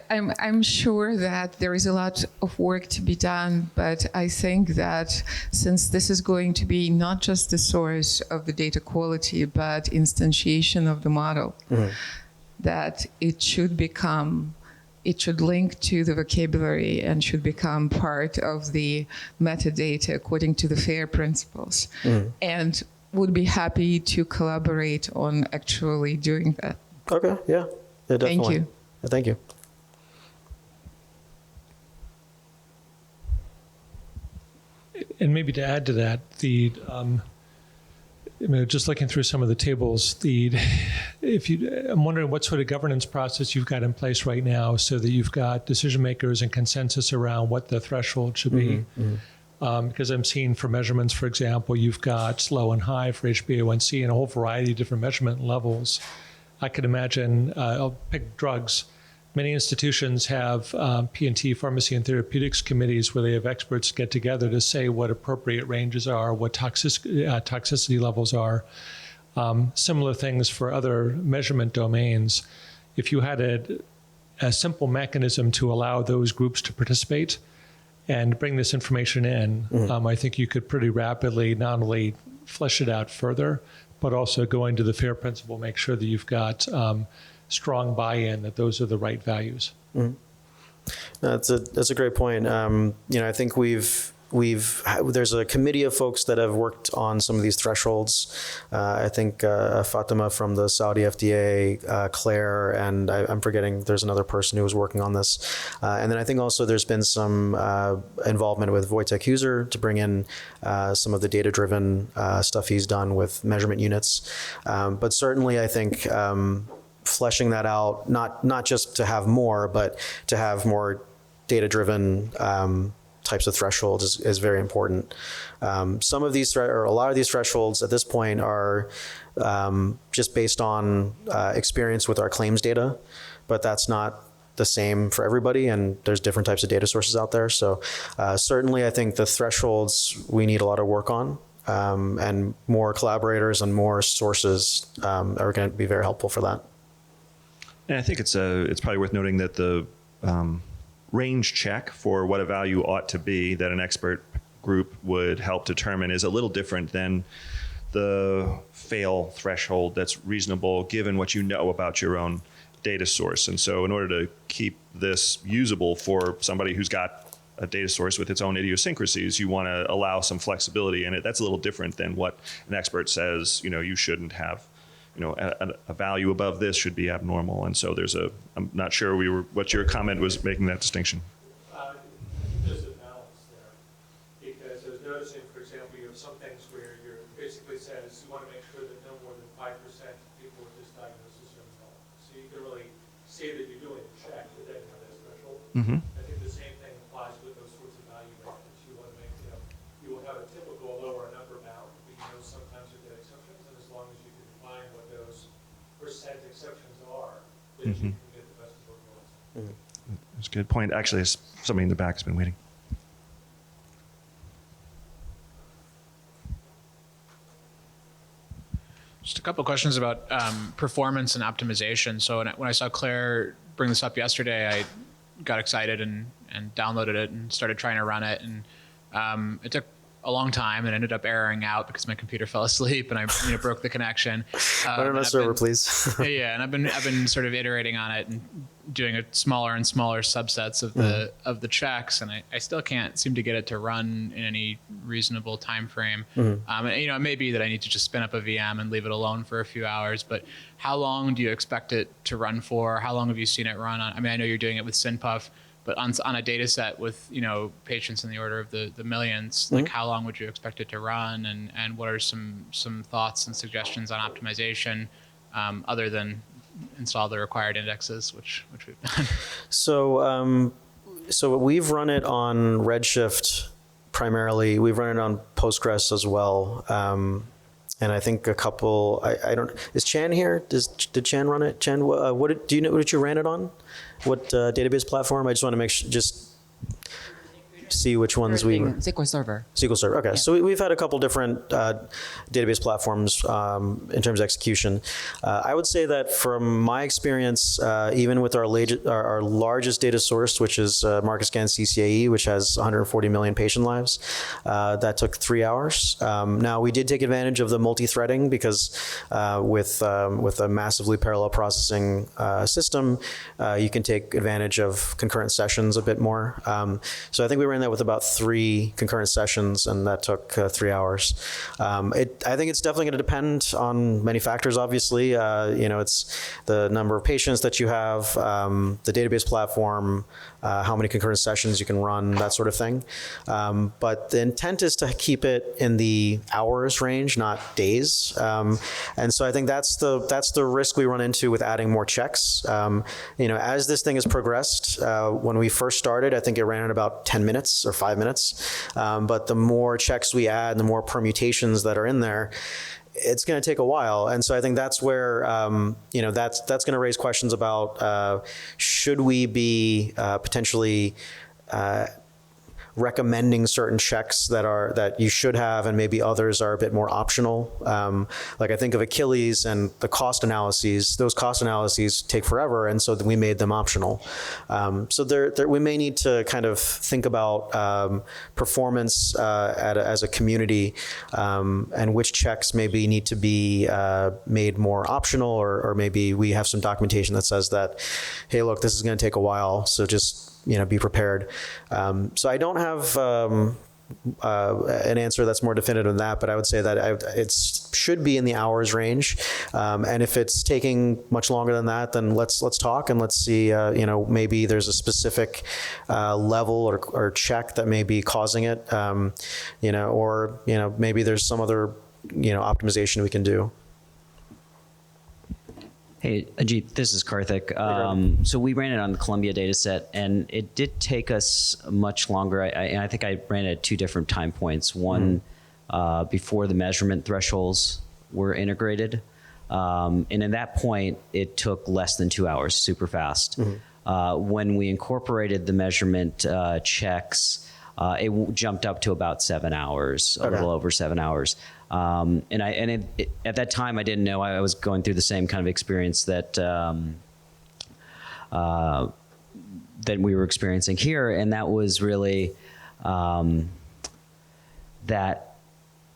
I'm sure that there is a lot of work to be done, but I think that since this is going to be not just the source of the data quality, but instantiation of the model, that it should link to the vocabulary and should become part of the metadata according to the FAIR principles. And would be happy to collaborate on actually doing that. Okay, yeah definitely. Thank you. Thank you. And maybe to add to that, just looking through some of the tables, I'm wondering what sort of governance process you've got in place right now, so that you've got decision makers and consensus around what the threshold should be. Because I'm seeing for measurements, for example, you've got low and high for HbA1c and a whole variety of different measurement levels. I could imagine, I'll pick drugs. Many institutions have P&T, pharmacy and therapeutics committees, where they have experts get together to say what appropriate ranges are, what toxicity levels are. Similar things for other measurement domains. If you had a simple mechanism to allow those groups to participate and bring this information in, I think you could pretty rapidly not only flesh it out further, but also going to the FAIR principle, make sure that you've got strong buy-in that those are the right values. That's a great point. I think there's a committee of folks that have worked on some of these thresholds. I think Fatima from the Saudi FDA, Claire, and I'm forgetting, there's another person who was working on this. And then I think also there's been some involvement with Wojtek Huser to bring in some of the data-driven stuff he's done with measurement units. But certainly I think fleshing that out, not just to have more, but to have more data-driven types of thresholds is very important. Some of these, or a lot of these thresholds at this point are just based on experience with our claims data, but that's not the same for everybody, and there's different types of data sources out there. So certainly I think the thresholds we need a lot of work on, and more collaborators and more sources are going to be very helpful for that. And I think it's probably worth noting that the range check for what a value ought to be that an expert group would help determine is a little different than the fail threshold that's reasonable given what you know about your own data source. And so in order to keep this usable for somebody who's got a data source with its own idiosyncrasies, you want to allow some flexibility in it. That's a little different than what an expert says, you shouldn't have. A value above this should be abnormal. And so I'm not sure what your comment was making that distinction. I think there's a balance there, because I was noticing, for example, you have some things where you're basically says you want to make sure that no more than 5% of people with this diagnosis are null. So you can really say that you're doing a check within this threshold. I think the same thing applies with those sorts of value ranges. You want to make, you will have a typical lower and upper bound, but sometimes you get exceptions, and as long as you can define what those percent exceptions are, then you can get the best of both worlds. That's a good point. Actually, somebody in the back has been waiting. Just a couple of questions about performance and optimization. So when I saw Claire bring this up yesterday, I got excited and downloaded it and started trying to run it. And it took a long time and ended up erroring out because my computer fell asleep and I broke the connection. Run on a server, please. Yeah, and I've been sort of iterating on it and doing a smaller and smaller subsets of the checks, and I still can't seem to get it to run in any reasonable time frame. And, it may be that I need to just spin up a VM and leave it alone for a few hours, but how long do you expect it to run for? How long have you seen it run on? I know you're doing it with SynPuff, but on a data set with patients in the order of the millions, like how long would you expect it to run, and what are some thoughts and suggestions on optimization other than install the required indexes, which we've done? So we've run it on Redshift primarily. We've run it on Postgres as well. and I think a couple. I don't. Is Chan here? Did Chan run it? Chan, do you know what you ran it on? What database platform? I just want to make sure, just see which ones we. SQL Server. SQL Server. Okay, so we've had a couple different database platforms in terms of execution. I would say that from my experience, even with our largest data source, which is MarketScan CCAE, which has 140 million patient lives, that took 3 hours. Now we did take advantage of the multi-threading because with a massively parallel processing system, you can take advantage of concurrent sessions a bit more. So I think we ran that with about 3 concurrent sessions, and that took 3 hours. I think it's definitely going to depend on many factors. Obviously, it's the number of patients that you have, the database platform, how many concurrent sessions you can run, that sort of thing. But the intent is to keep it in the hours range, not days. And so I think that's the risk we run into with adding more checks. As this thing has progressed, when we first started, I think it ran in about 10 minutes or 5 minutes. But the more checks we add, the more permutations that are in there, it's going to take a while. And so I think that's where, that's going to raise questions about should we be potentially recommending certain checks that you should have, and maybe others are a bit more optional. Like I think of Achilles and the cost analyses. Those cost analyses take forever, and so we made them optional. So we may need to kind of think about performance as a community, and which checks maybe need to be made more optional, or maybe we have some documentation that says that, hey, look, this is going to take a while, so just be prepared. So I don't have an answer that's more definitive than that, but I would say that it should be in the hours range. And if it's taking much longer than that, then let's talk and let's see. Maybe there's a specific level or check that may be causing it. Or maybe there's some other optimization we can do. Hey, Ajit, this is Karthik. So we ran it on the Columbia data set, and it did take us much longer. I think I ran it at 2 different time points. One before the measurement thresholds were integrated. And at that point, it took less than 2 hours, super fast. When we incorporated the measurement checks, it jumped up to about 7 hours, a little over 7 hours. At that time, I didn't know I was going through the same kind of experience that we were experiencing here, and that was really that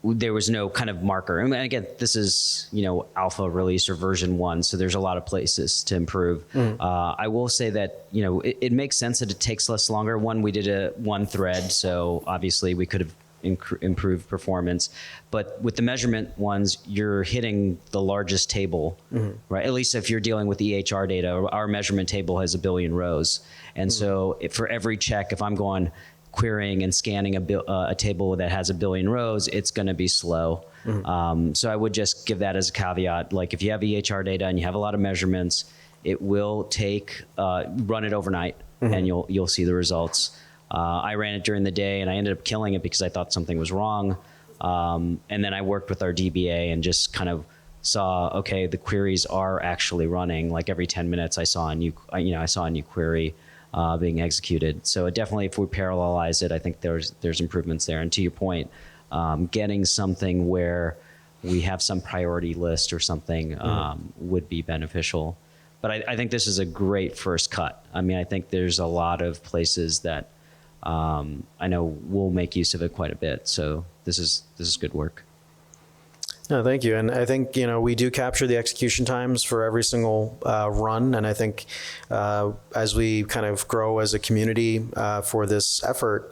there was no kind of marker. I mean, again, this is alpha release or version 1, so there's a lot of places to improve. I will say that it makes sense that it takes less longer. One, we did one thread, so obviously we could have improved performance, but with the measurement ones, you're hitting the largest table, right? At least if you're dealing with EHR data, our measurement table has 1 billion rows, and so for every check, if I'm going querying and scanning a table that has 1 billion rows, it's going to be slow. So I would just give that as a caveat. Like if you have EHR data and you have a lot of measurements, it will take run it overnight, and you'll see the results. I ran it during the day, and I ended up killing it because I thought something was wrong. And then I worked with our DBA and just kind of saw, okay, the queries are actually running. Like every 10 minutes, I saw a new query being executed. So it definitely, if we parallelize it, I think there's improvements there. And to your point, getting something where we have some priority list or something would be beneficial. But I think this is a great first cut. I mean, I think there's a lot of places that I know we'll make use of it quite a bit. So this is good work. No, thank you. And I think, we do capture the execution times for every single run. And I think as we kind of grow as a community for this effort,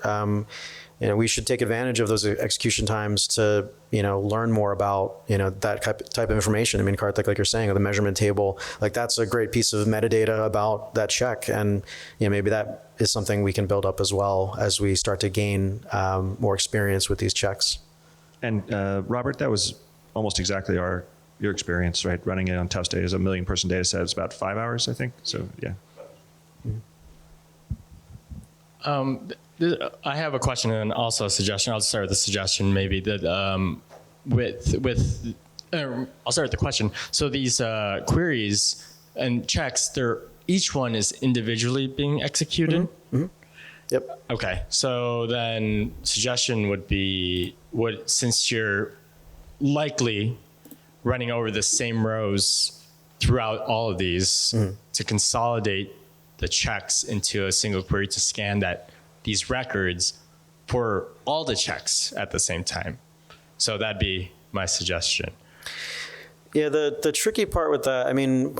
we should take advantage of those execution times to, learn more about, that type of information. I mean, Karthik, like you're saying, the measurement table, like that's a great piece of metadata about that check. And, maybe that is something we can build up as well as we start to gain more experience with these checks. And Robert, that was almost exactly your experience, right? Running it on Tufts Data is a 1 million person data set. It's about 5 hours, I think. So, yeah. I have a question and also a suggestion. I'll start with the suggestion maybe that with I'll start with the question. So these queries and checks, each one is individually being executed? Yep. Okay. So then suggestion would be, since you're likely running over the same rows throughout all of these, to consolidate the checks into a single query to scan these records for all the checks at the same time. So that'd be my suggestion. Yeah, the tricky part with that, I mean,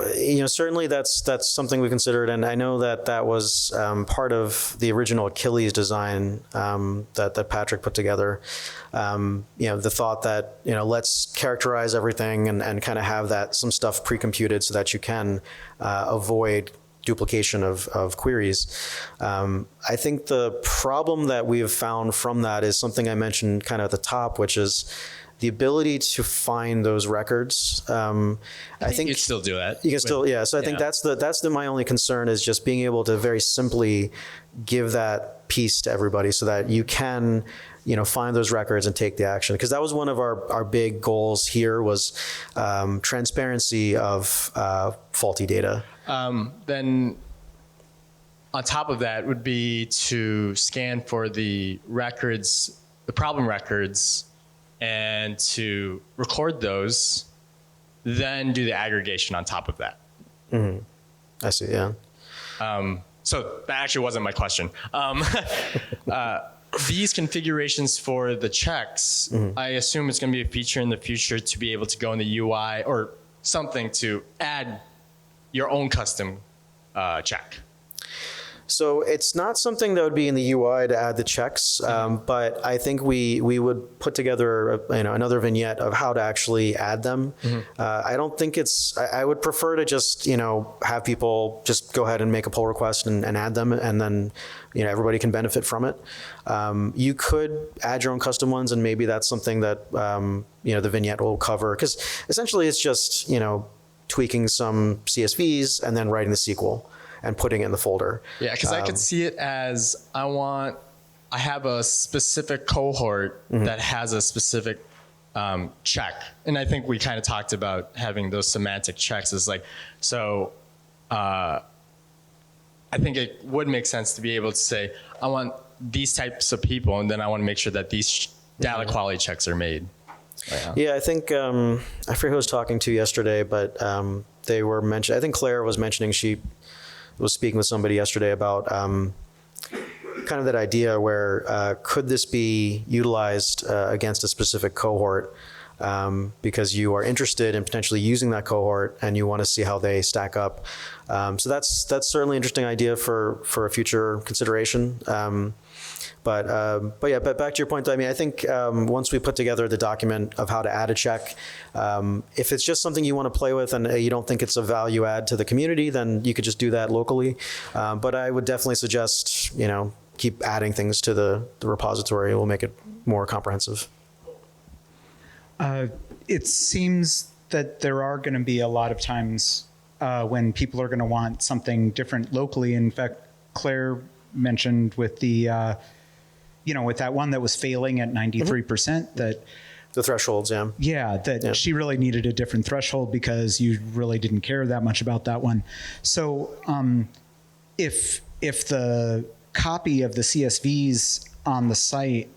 certainly that's something we considered, and I know that was part of the original Achilles design that Patrick put together. The thought that let's characterize everything and kind of have some stuff pre-computed so that you can avoid duplication of queries. I think the problem that we have found from that is something I mentioned kind of at the top, which is the ability to find those records. I think you can still do that. You can still, yeah. So I think that's my only concern is just being able to very simply give that piece to everybody so that you can, find those records and take the action. Because that was one of our big goals here was transparency of faulty data. Then on top of that would be to scan for the records, the problem records, and to record those, then do the aggregation on top of that. I see, yeah. So that actually wasn't my question. These configurations for the checks, I assume it's going to be a feature in the future to be able to go in the UI or something to add your own custom check. So it's not something that would be in the UI to add the checks, but I think we would put together another vignette of how to actually add them. I don't think I would prefer to just have people just go ahead and make a pull request and add them, and then everybody can benefit from it. You could add your own custom ones, and maybe that's something that the vignette will cover, because essentially it's just tweaking some CSVs and then writing the SQL and putting it in the folder. Yeah, because I could see it as I have a specific cohort that has a specific check. And I think we kind of talked about having those semantic checks as I think it would make sense to be able to say, I want these types of people, and then I want to make sure that these data quality checks are made. Yeah, I think, I forget who I was talking to yesterday, but they were mentioning, I think Claire was mentioning she was speaking with somebody yesterday about kind of that idea where could this be utilized against a specific cohort because you are interested in potentially using that cohort and you want to see how they stack up. So that's certainly an interesting idea for a future consideration. But back to your point, I mean, I think once we put together the document of how to add a check, if it's just something you want to play with and you don't think it's a value add to the community, then you could just do that locally. But I would definitely suggest, keep adding things to the repository. It will make it more comprehensive. It seems that there are going to be a lot of times when people are going to want something different locally. In fact, Claire mentioned with the with that one that was failing at 93%, that the thresholds, she really needed a different threshold because you really didn't care that much about that one. So if the copy of the CSVs on the site,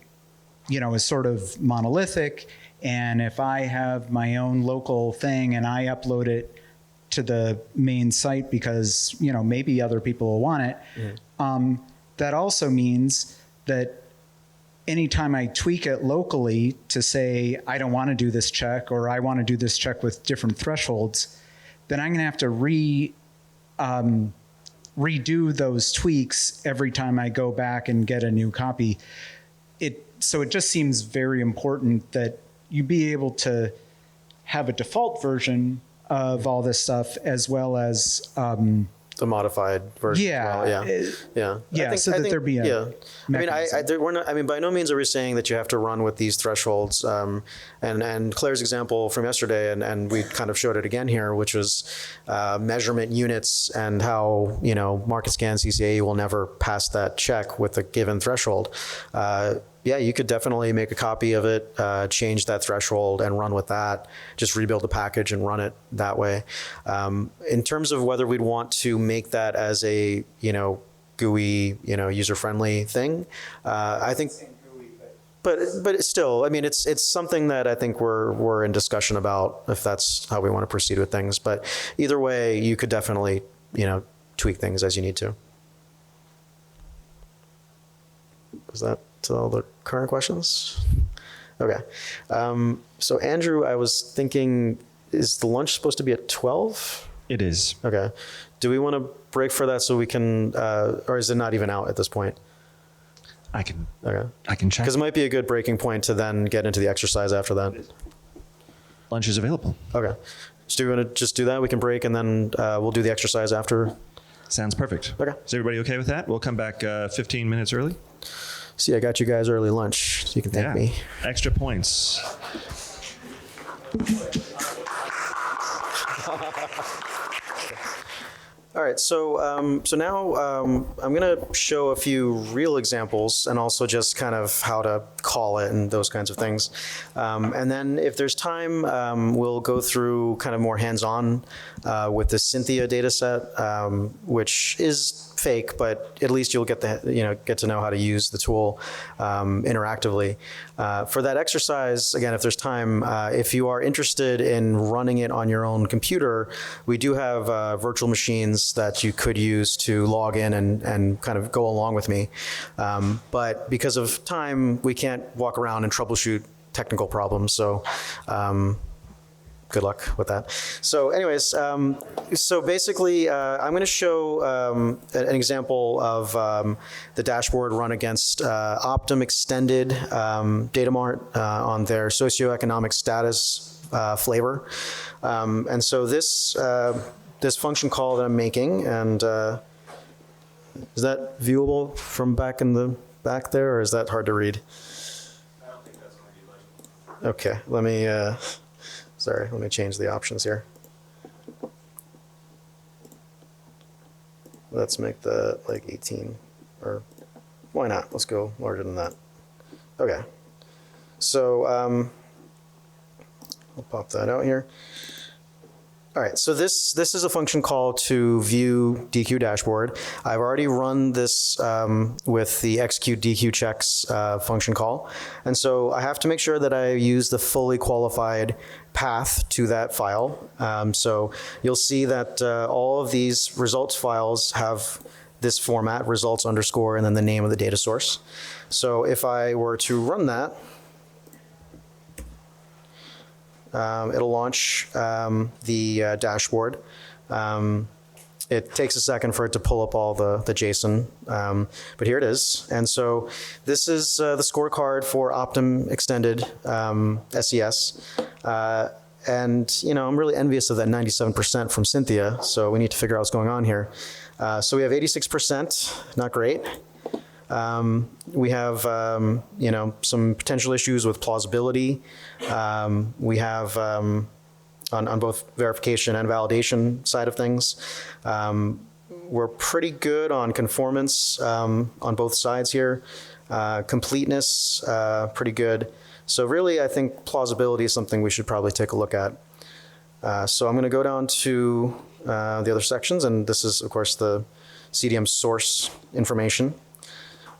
is sort of monolithic, and if I have my own local thing and I upload it to the main site because maybe other people will want it, that also means that anytime I tweak it locally to say, I don't want to do this check, or I want to do this check with different thresholds, then I'm going to have to redo those tweaks every time I go back and get a new copy. So it just seems very important that you be able to have a default version of all this stuff as well as the modified version. So that there be a mechanism. I mean, by no means are we saying that you have to run with these thresholds. And Claire's example from yesterday, and we kind of showed it again here, which was measurement units and how MarketScan CCA will never pass that check with a given threshold. Yeah, you could definitely make a copy of it, change that threshold, and run with that. Just rebuild the package and run it that way. In terms of whether we'd want to make that as a GUI, user-friendly thing, I think. But it's still, I mean, it's something that I think we're in discussion about if that's how we want to proceed with things. But either way, you could definitely tweak things as you need to. Is that all the current questions? Okay. So Andrew, I was thinking, is the lunch supposed to be at 12? It is. Okay. Do we want to break for that so we can, or is it not even out at this point? I can check. Because it might be a good breaking point to then get into the exercise after that. Lunch is available. Okay. So do you want to just do that? We can break and then we'll do the exercise after. Sounds perfect. Okay. Is everybody okay with that? We'll come back 15 minutes early. See, I got you guys early lunch, so you can thank me. Extra points. All right, so now I'm going to show a few real examples and also just kind of how to call it and those kinds of things. And then if there's time, we'll go through kind of more hands-on with the Cynthia data set, which is fake, but at least you'll get to know how to use the tool interactively. For that exercise, again, if there's time, if you are interested in running it on your own computer, we do have virtual machines that you could use to log in and kind of go along with me. But because of time, we can't walk around and troubleshoot technical problems. So good luck with that. So anyways, so basically, I'm going to show an example of the dashboard run against Optum Extended Data Mart on their socioeconomic status flavor. And so this function call that I'm making, and is that viewable from back in the back there, or is that hard to read? I don't think that's going to be legible. Okay, let me, sorry, let me change the options here. Let's make that like 18, or why not? Let's go larger than that. Okay, so I'll pop that out here. All right, so this is a function call to view DQ dashboard. I've already run this with the execute DQ checks function call. And so I have to make sure that I use the fully qualified path to that file. So you'll see that all of these results files have this format, results underscore, and then the name of the data source. So if I were to run that, it'll launch the dashboard. It takes a second for it to pull up all the JSON, but here it is. And so this is the scorecard for Optum Extended SES. And I'm really envious of that 97% from Cynthia, so we need to figure out what's going on here. So we have 86%, not great. We have, some potential issues with plausibility. We have on both verification and validation side of things. We're pretty good on conformance on both sides here. Completeness, pretty good. So really, I think plausibility is something we should probably take a look at. So I'm going to go down to the other sections, and this is, of course, the CDM source information.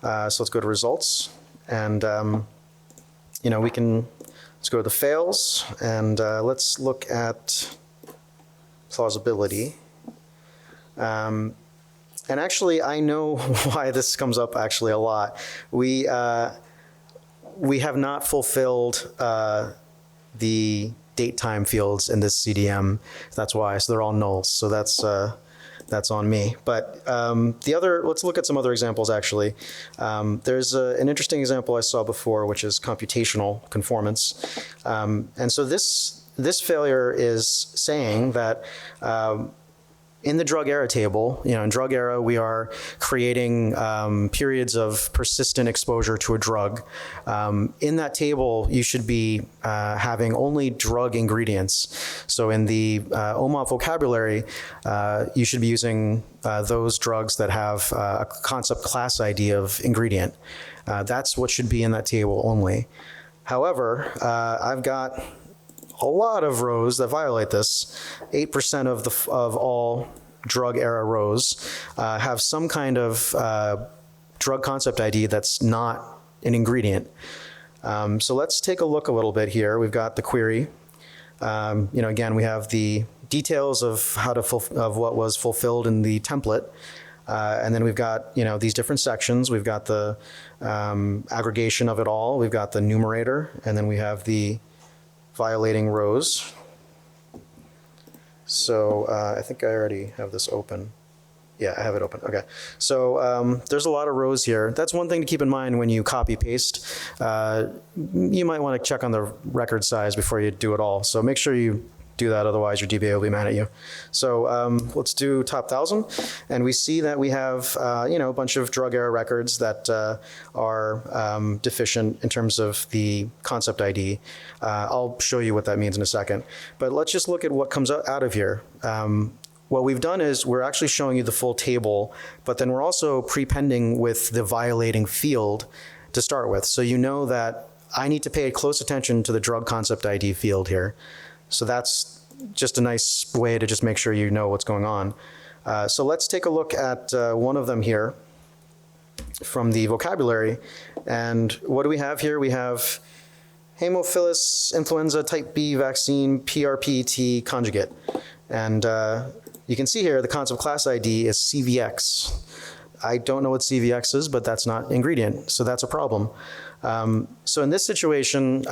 So let's go to results, and let's go to the fails, and let's look at plausibility. And actually, I know why this comes up actually a lot. We have not fulfilled the date time fields in this CDM. That's why. So they're all nulls. So that's on me. But let's look at some other examples, actually. There's an interesting example I saw before, which is computational conformance. And so this failure is saying that in the drug error table, in drug error, we are creating periods of persistent exposure to a drug. In that table, you should be having only drug ingredients. So in the OMOP vocabulary, you should be using those drugs that have a concept class ID of ingredient. That's what should be in that table only. However, I've got a lot of rows that violate this. 8% of all drug error rows have some kind of drug concept ID that's not an ingredient. So let's take a look a little bit here. We've got the query. Again, we have the details of of what was fulfilled in the template. And then we've got, these different sections. We've got the aggregation of it all. We've got the numerator, and then we have the violating rows. So I think I already have this open. Yeah, I have it open. Okay. So there's a lot of rows here. That's one thing to keep in mind when you copy paste. You might want to check on the record size before you do it all. So make sure you do that, otherwise your DBA will be mad at you. So let's do top 1,000, and we see that we have a bunch of drug error records that are deficient in terms of the concept ID. I'll show you what that means in a second, but let's just look at what comes out of here. What we've done is we're actually showing you the full table, but then we're also prepending with the violating field to start with. So you know that I need to pay close attention to the drug concept ID field here. So that's just a nice way to just make sure you know what's going on. So let's take a look at one of them here from the vocabulary. And what do we have here? We have Haemophilus influenza type B vaccine PRPT conjugate. And you can see here the concept class ID is CVX. I don't know what CVX is, but that's not ingredient, so that's a problem. So in this situation,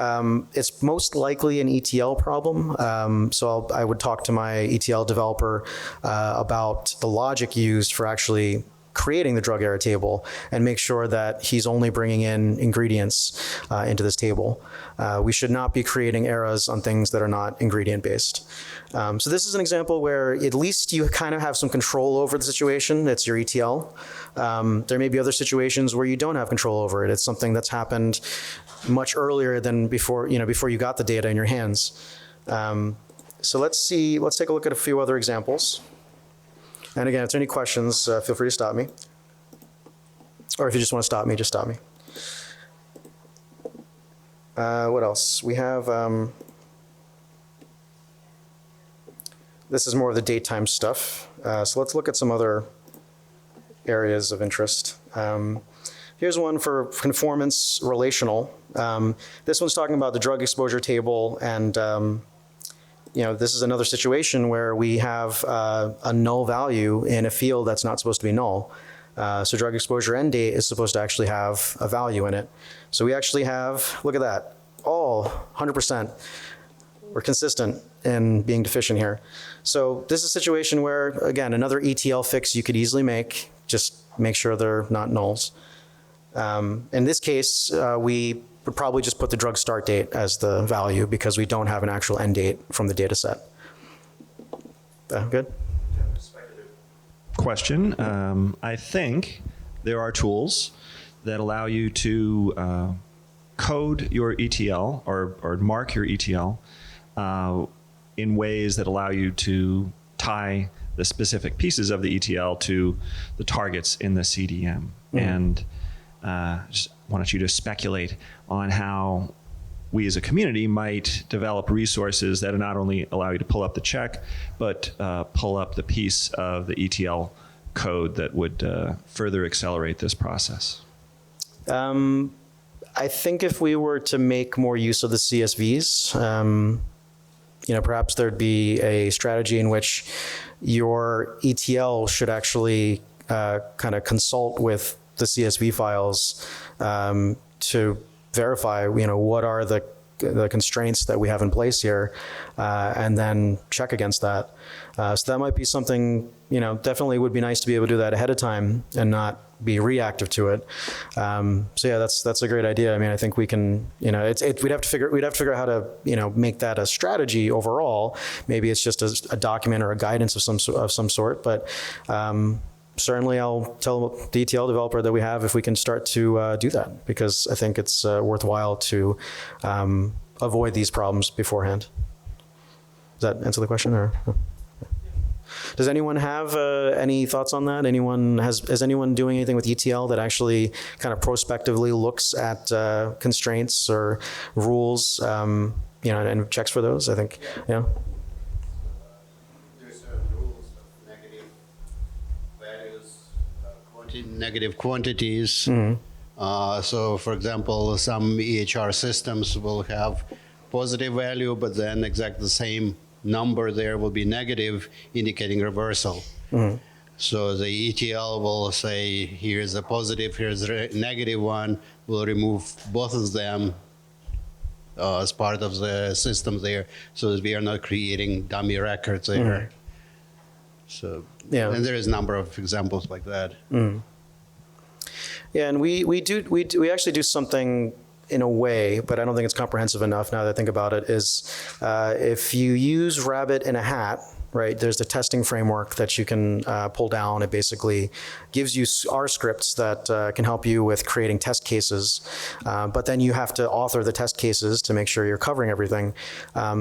it's most likely an ETL problem. So I would talk to my ETL developer about the logic used for actually creating the drug error table and make sure that he's only bringing in ingredients into this table. We should not be creating errors on things that are not ingredient based. So this is an example where at least you kind of have some control over the situation. It's your ETL. There may be other situations where you don't have control over it. It's something that's happened much earlier than before you got the data in your hands. So let's take a look at a few other examples. And again, if there are any questions, feel free to stop me. Or if you just want to stop me, just stop me. What else? We have, this is more of the datetime stuff. So let's look at some other areas of interest. Here's one for conformance relational. This one's talking about the drug exposure table, and this is another situation where we have a null value in a field that's not supposed to be null. So drug exposure end date is supposed to actually have a value in it. So we actually have, look at that, all 100%. We're consistent in being deficient here. So this is a situation where, again, another ETL fix you could easily make. Just make sure they're not nulls. In this case, we would probably just put the drug start date as the value because we don't have an actual end date from the data set. Good? Question. I think there are tools that allow you to code your ETL or mark your ETL in ways that allow you to tie the specific pieces of the ETL to the targets in the CDM. Mm-hmm. And just wanted you to speculate on how we as a community might develop resources that not only allow you to pull up the check, but pull up the piece of the ETL code that would further accelerate this process. I think if we were to make more use of the CSVs, perhaps there'd be a strategy in which your ETL should actually kind of consult with the CSV files to verify, what are the the constraints that we have in place here, and then check against that. So that might be something, definitely would be nice to be able to do that ahead of time and not be reactive to it. So yeah, that's a great idea. I mean, I think we can, we'd have to figure out how to, make that a strategy overall. Maybe it's just a document or a guidance of some sort, but certainly I'll tell the ETL developer that we have if we can start to do that, because I think it's worthwhile to avoid these problems beforehand. Does that answer the question, or? Does anyone have any thoughts on that? Is anyone doing anything with ETL that actually kind of prospectively looks at constraints or rules, and checks for those? I think, There's rules of negative values, negative quantities. So, for example, some EHR systems will have positive value, but then exactly the same number there will be negative, indicating reversal. So the ETL will say, here's a positive, here's a negative one. We'll remove both of them as part of the system there, so that we are not creating dummy records there. So, yeah, and there is a number of examples like that. Yeah, and we actually do something in a way, but I don't think it's comprehensive enough now that I think about it, is if you use Rabbit in a hat, right, there's the testing framework that you can pull down. It basically gives you R scripts that can help you with creating test cases, but then you have to author the test cases to make sure you're covering everything.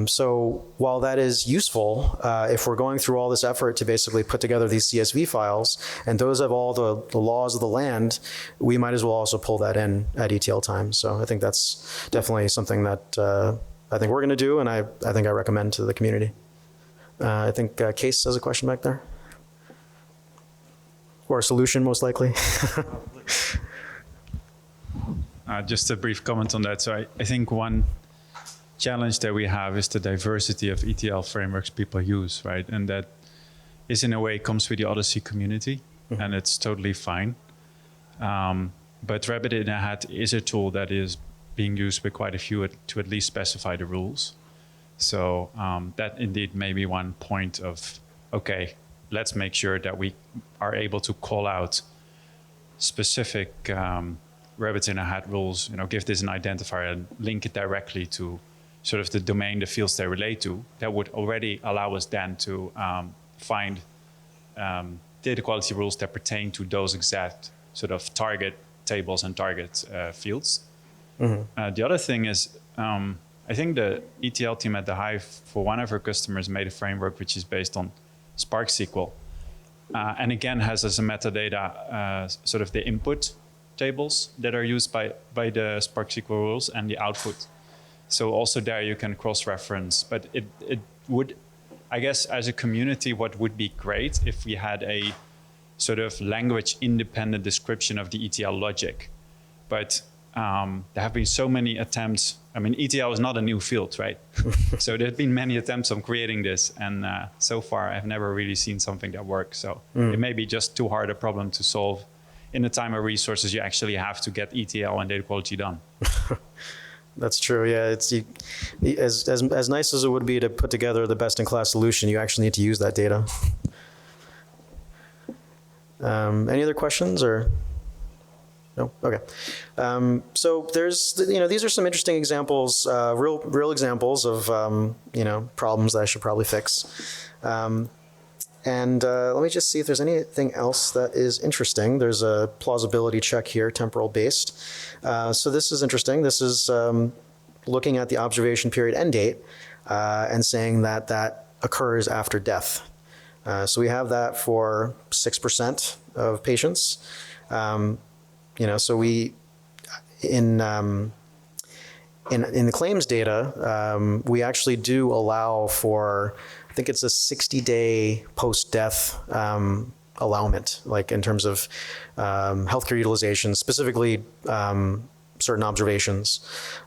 So while that is useful, if we're going through all this effort to basically put together these CSV files, and those have all the laws of the land, we might as well also pull that in at ETL time. So I think that's definitely something that I think we're going to do, and I think I recommend to the community. I think Case has a question back there. Or a solution, most likely. Just a brief comment on that. So I think one challenge that we have is the diversity of ETL frameworks people use, right? And that is, in a way, comes with the OHDSI community, and it's totally fine. But Rabbit in a Hat is a tool that is being used by quite a few to at least specify the rules. So that indeed may be one point of, okay, let's make sure that we are able to call out specific Rabbit in a Hat rules, give this an identifier and link it directly to sort of the domain, the fields they relate to. That would already allow us then to find data quality rules that pertain to those exact sort of target tables and target fields. The other thing is, I think the ETL team at the Hive, for one of our customers, made a framework which is based on Spark SQL. And again, has as a metadata sort of the input tables that are used by the Spark SQL rules and the output. So also there you can cross-reference. But it would, I guess, as a community, what would be great if we had a sort of language-independent description of the ETL logic. But there have been so many attempts. I mean, ETL is not a new field, right? So there have been many attempts on creating this, and so far I've never really seen something that works. So it may be just too hard a problem to solve in the time and resources you actually have to get ETL and data quality done. That's true. Yeah, it's as nice as it would be to put together the best-in-class solution, you actually need to use that data. Any other questions or? No? Okay. So there's, these are some interesting examples, real examples of, problems that I should probably fix. And let me just see if there's anything else that is interesting. There's a plausibility check here, temporal based. So this is interesting. This is looking at the observation period end date and saying that that occurs after death. So we have that for 6% of patients. So we, in the claims data, we actually do allow for, I think it's a 60-day post-death allowment, like in terms of healthcare utilization, specifically certain observations.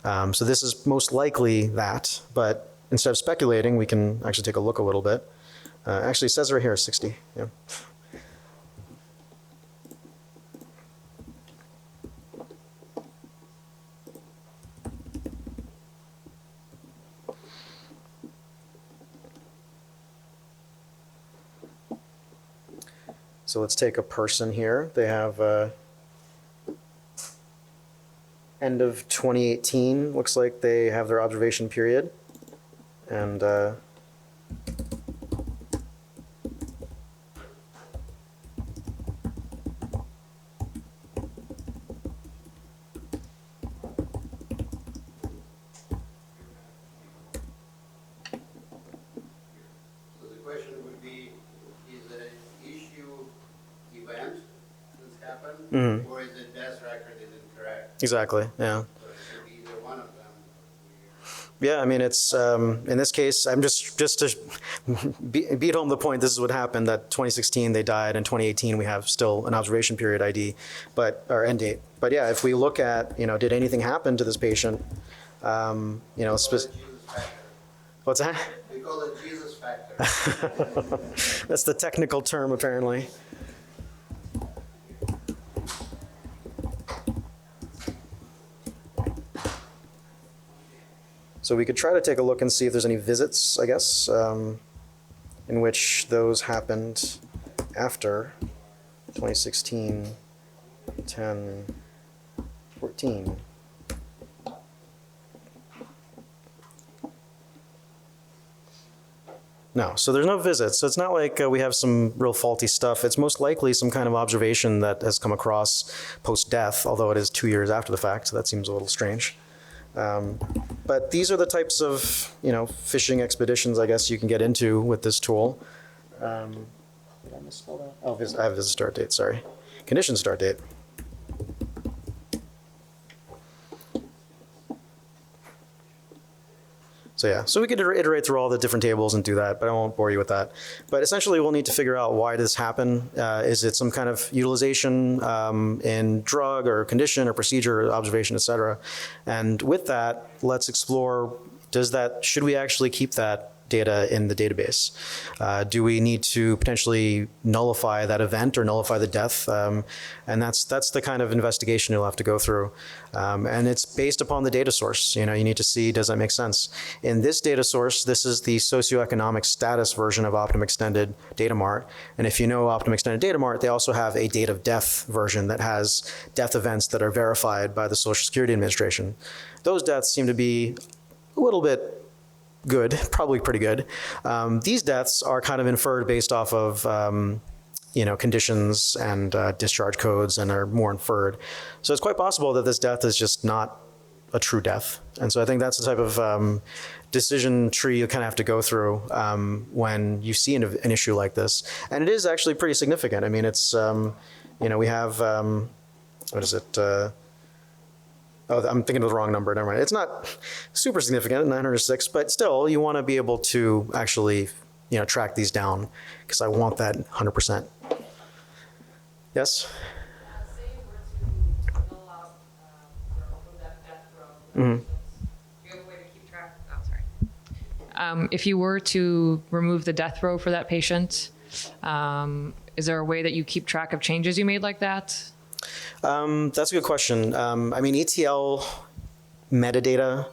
So this is most likely that, but instead of speculating, we can actually take a look a little bit. Actually, it says right here 60. Yeah. So let's take a person here. They have end of 2018, looks like they have their observation period. And So the question would be, is it an issue event that's happened, or is it death record is incorrect? exactly, yeah. So it should be either one of them. Yeah, I mean, it's, in this case, I'm just to beat home the point, this is what happened, that 2016 they died, and 2018 we have still an observation period ID, or end date. But yeah, if we look at, did anything happen to this patient, Jesus factor. what's that? We call it Jesus factor. That's the technical term, apparently. So we could try to take a look and see if there's any visits, I guess, in which those happened after 2016, 10, 14. No, so there's no visits. So it's not like we have some real faulty stuff. It's most likely some kind of observation that has come across post-death, although it is 2 years after the fact, so that seems a little strange. But these are the types of, fishing expeditions, I guess, you can get into with this tool. Did I misspell that? Oh, I have visit start date, sorry. Condition start date. So yeah, so we could iterate through all the different tables and do that, but I won't bore you with that. But essentially, we'll need to figure out why this happened. Is it some kind of utilization in drug or condition or procedure or observation, et cetera? And with that, let's explore, should we actually keep that data in the database? Do we need to potentially nullify that event or nullify the death? And that's the kind of investigation you'll have to go through. And it's based upon the data source. You need to see, does that make sense? In this data source, this is the socioeconomic status version of Optum Extended Data Mart. And if you know Optum Extended Data Mart, they also have a date of death version that has death events that are verified by the Social Security Administration. Those deaths seem to be a little bit good, probably pretty good. These deaths are kind of inferred based off of, conditions and discharge codes, and are more inferred. So it's quite possible that this death is just not a true death. And so I think that's the type of decision tree you kind of have to go through when you see an issue like this. And it is actually pretty significant. I mean, it's, we have, what is it? Oh, I'm thinking of the wrong number. Never mind. It's not super significant, 906, but still, you want to be able to actually, track these down, because I want that 100%. Yes? Say you were to null out from that death row, do you have a way to keep track? Oh, sorry. If you were to remove the death row for that patient, is there a way that you keep track of changes you made like that? That's a good question. I mean, ETL metadata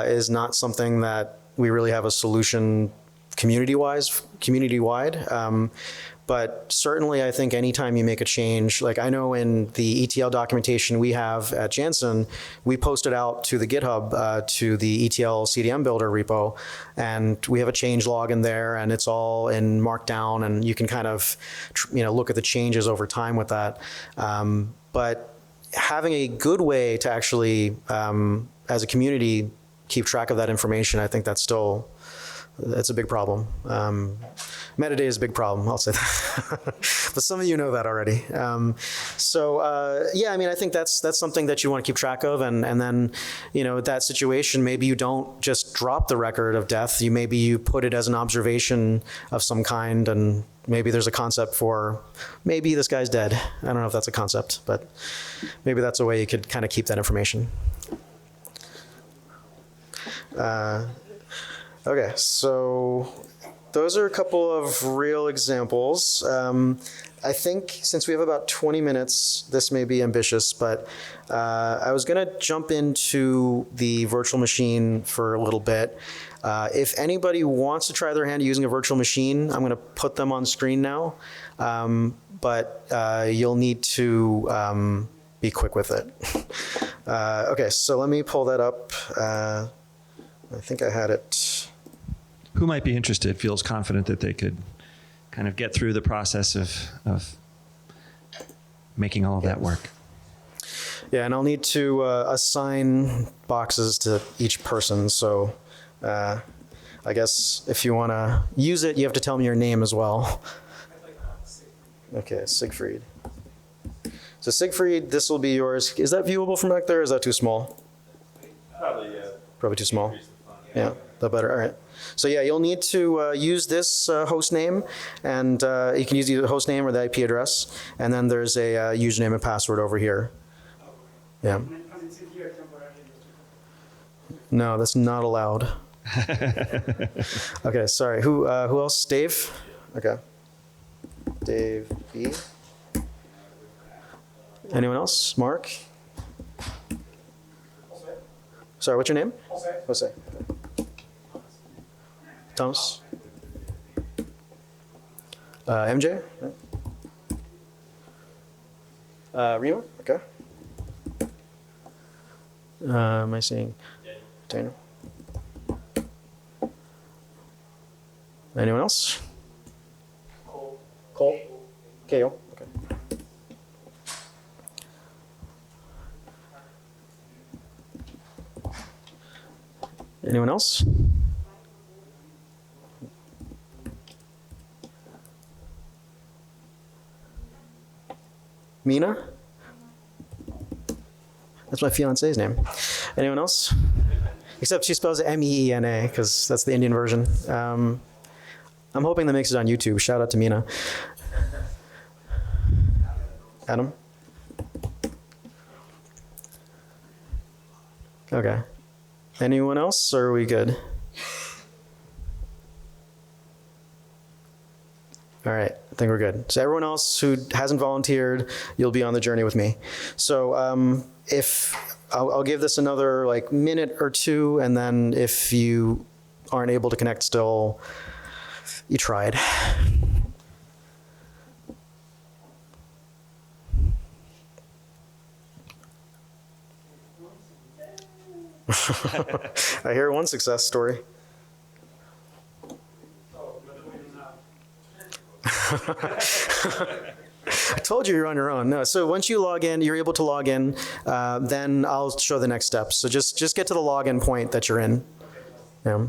is not something that we really have a solution community-wide. But certainly, I think anytime you make a change, like I know in the ETL documentation we have at Janssen, we posted out to the GitHub to the ETL CDM builder repo, and we have a change log in there, and it's all in Markdown, and you can kind of, look at the changes over time with that. But having a good way to actually, as a community, keep track of that information, I think that's a big problem. Metadata is a big problem, I'll say that. But some of you know that already. Yeah, I mean, I think that's something that you want to keep track of. And then, that situation, maybe you don't just drop the record of death. Maybe you put it as an observation of some kind, and maybe there's a concept for, maybe this guy's dead. I don't know if that's a concept, but maybe that's a way you could kind of keep that information. Okay, so those are a couple of real examples. I think since we have about 20 minutes, this may be ambitious, but I was going to jump into the virtual machine for a little bit. If anybody wants to try their hand using a virtual machine, I'm going to put them on screen now, but you'll need to be quick with it. Okay, so let me pull that up. I think I had it. Who might be interested feels confident that they could kind of get through the process of making all of that work. Yeah, and I'll need to assign boxes to each person. So I guess if you want to use it, you have to tell me your name as well. Okay, Siegfried. So Siegfried, this will be yours. Is that viewable from back there, or is that too small? Probably, yeah. Probably too small. Yeah, that better. All right. So yeah, you'll need to use this host name, and you can use the host name or the IP address, and then there's a username and password over here. Yeah. No, that's not allowed. Okay, sorry. Who else? Dave? Okay. Dave B. Anyone else? Mark? Sorry, what's your name? Jose. Thomas? MJ? Rima? Okay. Am I seeing Daniel? Anyone else? Cole? Kale? Okay. Anyone else? Mina? That's my fiance's name. Anyone else? Except she spells it M-E-E-N-A, because that's the Indian version. I'm hoping that makes it on YouTube. Shout out to Mina. Adam? Okay. Anyone else, or are we good? All right, I think we're good. So everyone else who hasn't volunteered, you'll be on the journey with me. So if I'll give this another like minute or two, and then if you aren't able to connect still, you tried. I hear one success story. I told you you're on your own. No, so once you log in, you're able to log in, then I'll show the next steps. So just get to the login point that you're in. Yeah.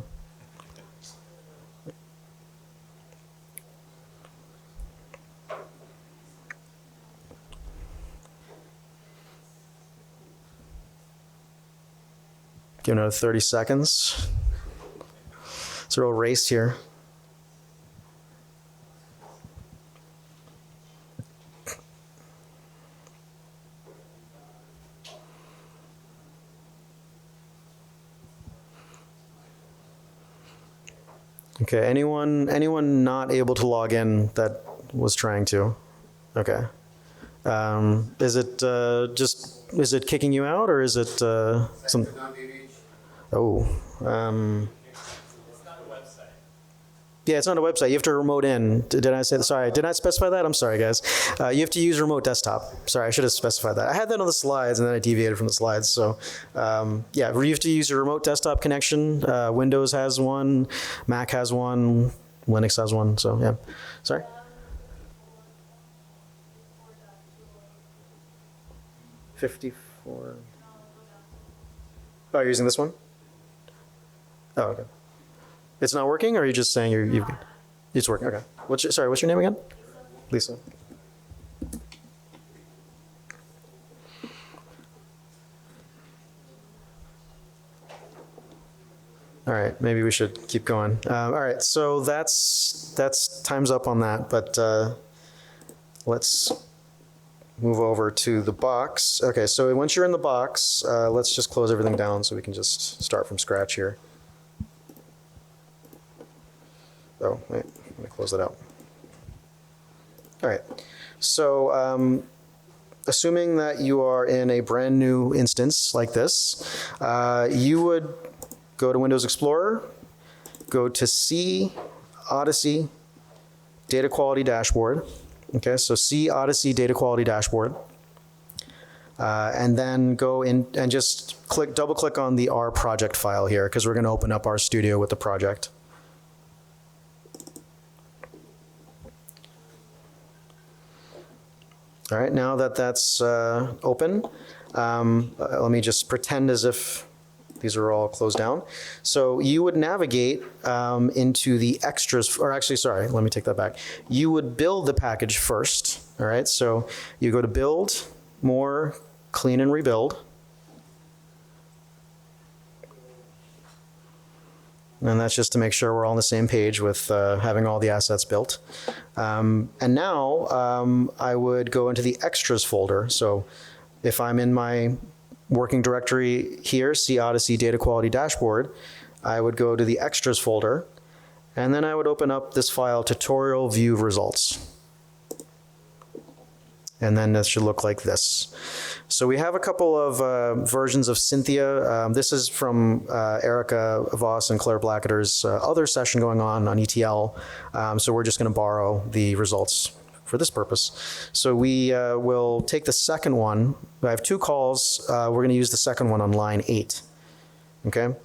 Give it another 30 seconds. It's a real race here. Okay, anyone not able to log in that was trying to? Okay. Is it kicking you out, or is it some? Oh. Yeah, it's not a website. You have to remote in. Did I say that? Sorry, did I specify that? I'm sorry, guys. You have to use remote desktop. Sorry, I should have specified that. I had that on the slides, and then I deviated from the slides. So, yeah, you have to use a remote desktop connection. Windows has one, Mac has one, Linux has one. So, yeah. Sorry. $54. Oh, you're using this one? Oh, okay. It's not working, or are you just saying it's working? Okay. What's your name again? Lisa. All right, maybe we should keep going. All right, so that's time's up on that, but let's move over to the box. Okay, so once you're in the box, let's just close everything down so we can just start from scratch here. Oh, wait, let me close that out. All right, so assuming that you are in a brand new instance like this, you would go to Windows Explorer, go to C, OHDSI, Data Quality Dashboard. Okay, so C, OHDSI, Data Quality Dashboard. And then go in and just double click on the R project file here, because we're going to open up RStudio with the project. All right, now that that's open, let me just pretend as if these are all closed down. So you would navigate into the extras, or actually, sorry, let me take that back. You would build the package first, all right? So you go to Build, More, Clean and Rebuild. And that's just to make sure we're all on the same page with having all the assets built. And now I would go into the extras folder. So if I'm in my working directory here, see OHDSI Data Quality Dashboard, I would go to the extras folder, and then I would open up this file, tutorial view results. And then this should look like this. So we have a couple of versions of Cynthia. This is from Erica Voss and Claire Blackadder's other session going on ETL. So we're just going to borrow the results for this purpose. So we will take the second one. I have two calls. We're going to use the second one on line 8. Okay?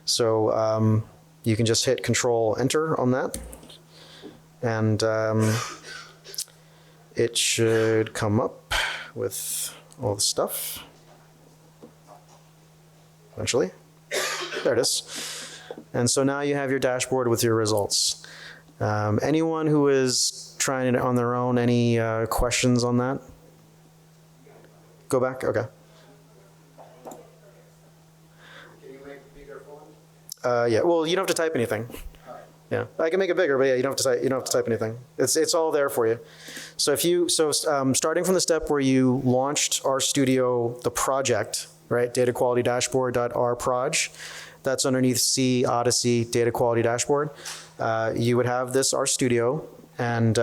So you can just hit Control Enter on that. And it should come up with all the stuff eventually. There it is. And so now you have your dashboard with your results. Anyone who is trying it on their own, any questions on that? Go back? Okay. Can you make it bigger font? Yeah, well, you don't have to type anything. Yeah, I can make it bigger, but yeah, you don't have to type anything. It's all there for you. So if you starting from the step where you launched RStudio, the project, right? Data Quality Dashboard.rproj. That's underneath C, OHDSI, Data Quality Dashboard. You would have this RStudio, and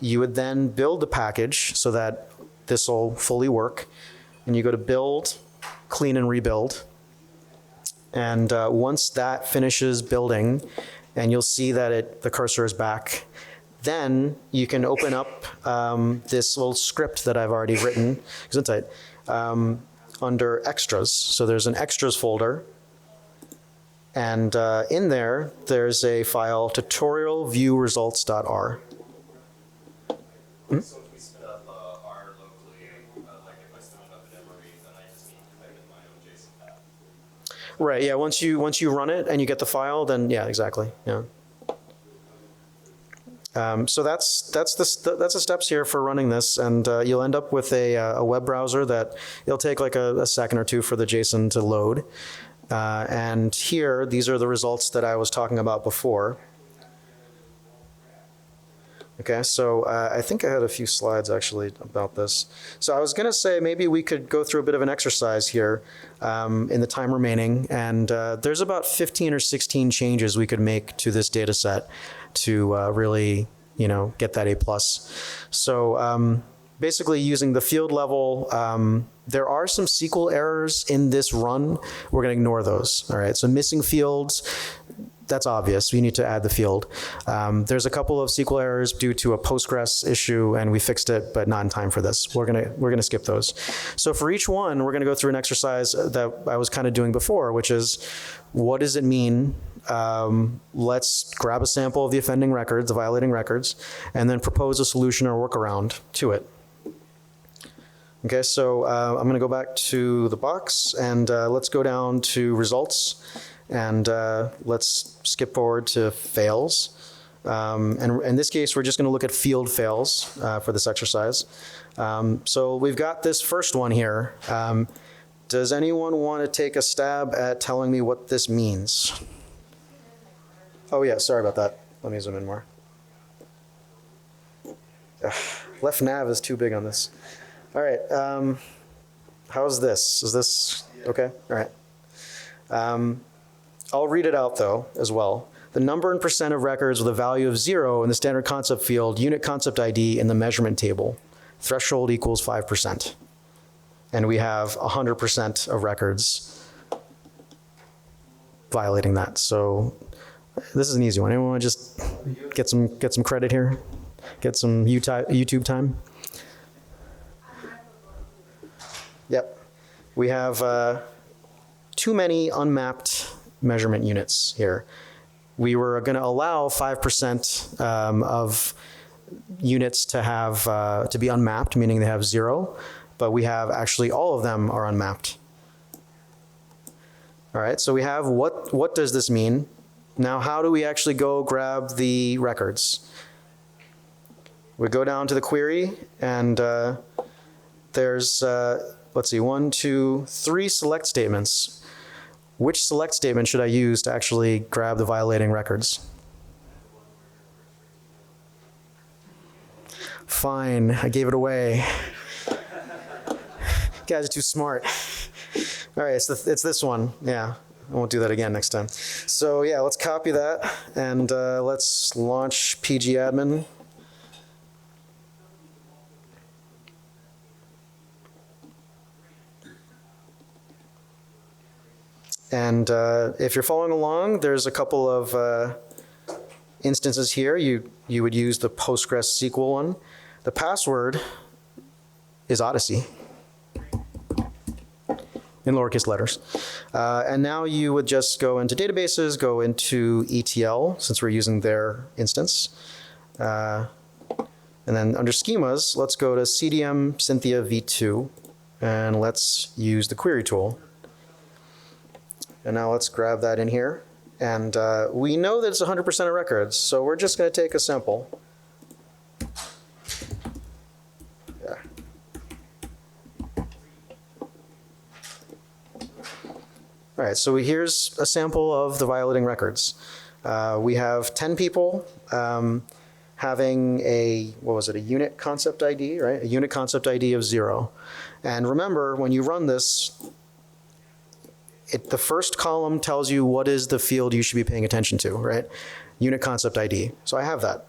you would then build the package so that this will fully work. And you go to Build, Clean and Rebuild. And once that finishes building, and you'll see that the cursor is back, then you can open up this little script that I've already written under Extras. So there's an Extras folder. And in there, there's a file, tutorialviewresults.r. Hmm? So if we spin up R locally, like if I spin it up in memory, then I just need to type in my own JSON path. Right, yeah, once you run it and you get the file, then yeah, exactly, yeah. So that's the steps here for running this, and you'll end up with a web browser that it'll take like a second or two for the JSON to load. And here, these are the results that I was talking about before. Okay, so I think I had a few slides actually about this. So I was going to say maybe we could go through a bit of an exercise here in the time remaining, and there's about 15 or 16 changes we could make to this data set to really, get that A+. So basically using the field level, there are some SQL errors in this run. We're going to ignore those, all right? So missing fields, that's obvious. We need to add the field. There's a couple of SQL errors due to a Postgres issue, and we fixed it, but not in time for this. We're gonna skip those. So for each one, we're gonna go through an exercise that I was kind of doing before, which is, what does it mean? Let's grab a sample of the offending records, the violating records, and then propose a solution or workaround to it. Okay, so I'm gonna go back to the box, and let's go down to results. And let's skip forward to fails. And in this case, we're just going to look at field fails for this exercise. So we've got this first one here. Does anyone want to take a stab at telling me what this means? Oh yeah, sorry about that. Let me zoom in more. Left nav is too big on this. All right, how's this? Is this okay? All right. I'll read it out though as well. the number and percent of records with a value of 0 in the standard concept field, unit concept ID in the measurement table. Threshold equals 5%. And we have 100% of records violating that. So this is an easy one. Anyone want to just get some credit here? Get some YouTube time? Yep. We have too many unmapped measurement units here. We were going to allow 5% of units to have to be unmapped, meaning they have 0, but we have actually all of them are unmapped. All right, so we have what does this mean? Now, how do we actually go grab the records? We go down to the query, and there's, let's see, 1, 2, 3 select statements. Which select statement should I use to actually grab the violating records? Fine, I gave it away. You guys are too smart. All right, it's this one. Yeah, I won't do that again next time. So yeah, let's copy that, and let's launch pgadmin. And if you're following along, there's a couple of instances here. You would use the PostgreSQL one. The password is Odyssey in lowercase letters. And now you would just go into databases, go into ETL, since we're using their instance. And then under schemas, let's go to CDM Cynthia v2, and let's use the query tool. And now let's grab that in here. And we know that it's 100% of records, so we're just going to take a sample. Yeah. All right, so here's a sample of the violating records. We have 10 people having a, what was it, a unit concept ID, right? A unit concept ID of 0. And remember, when you run this, the first column tells you what is the field you should be paying attention to, right? Unit concept ID. So I have that.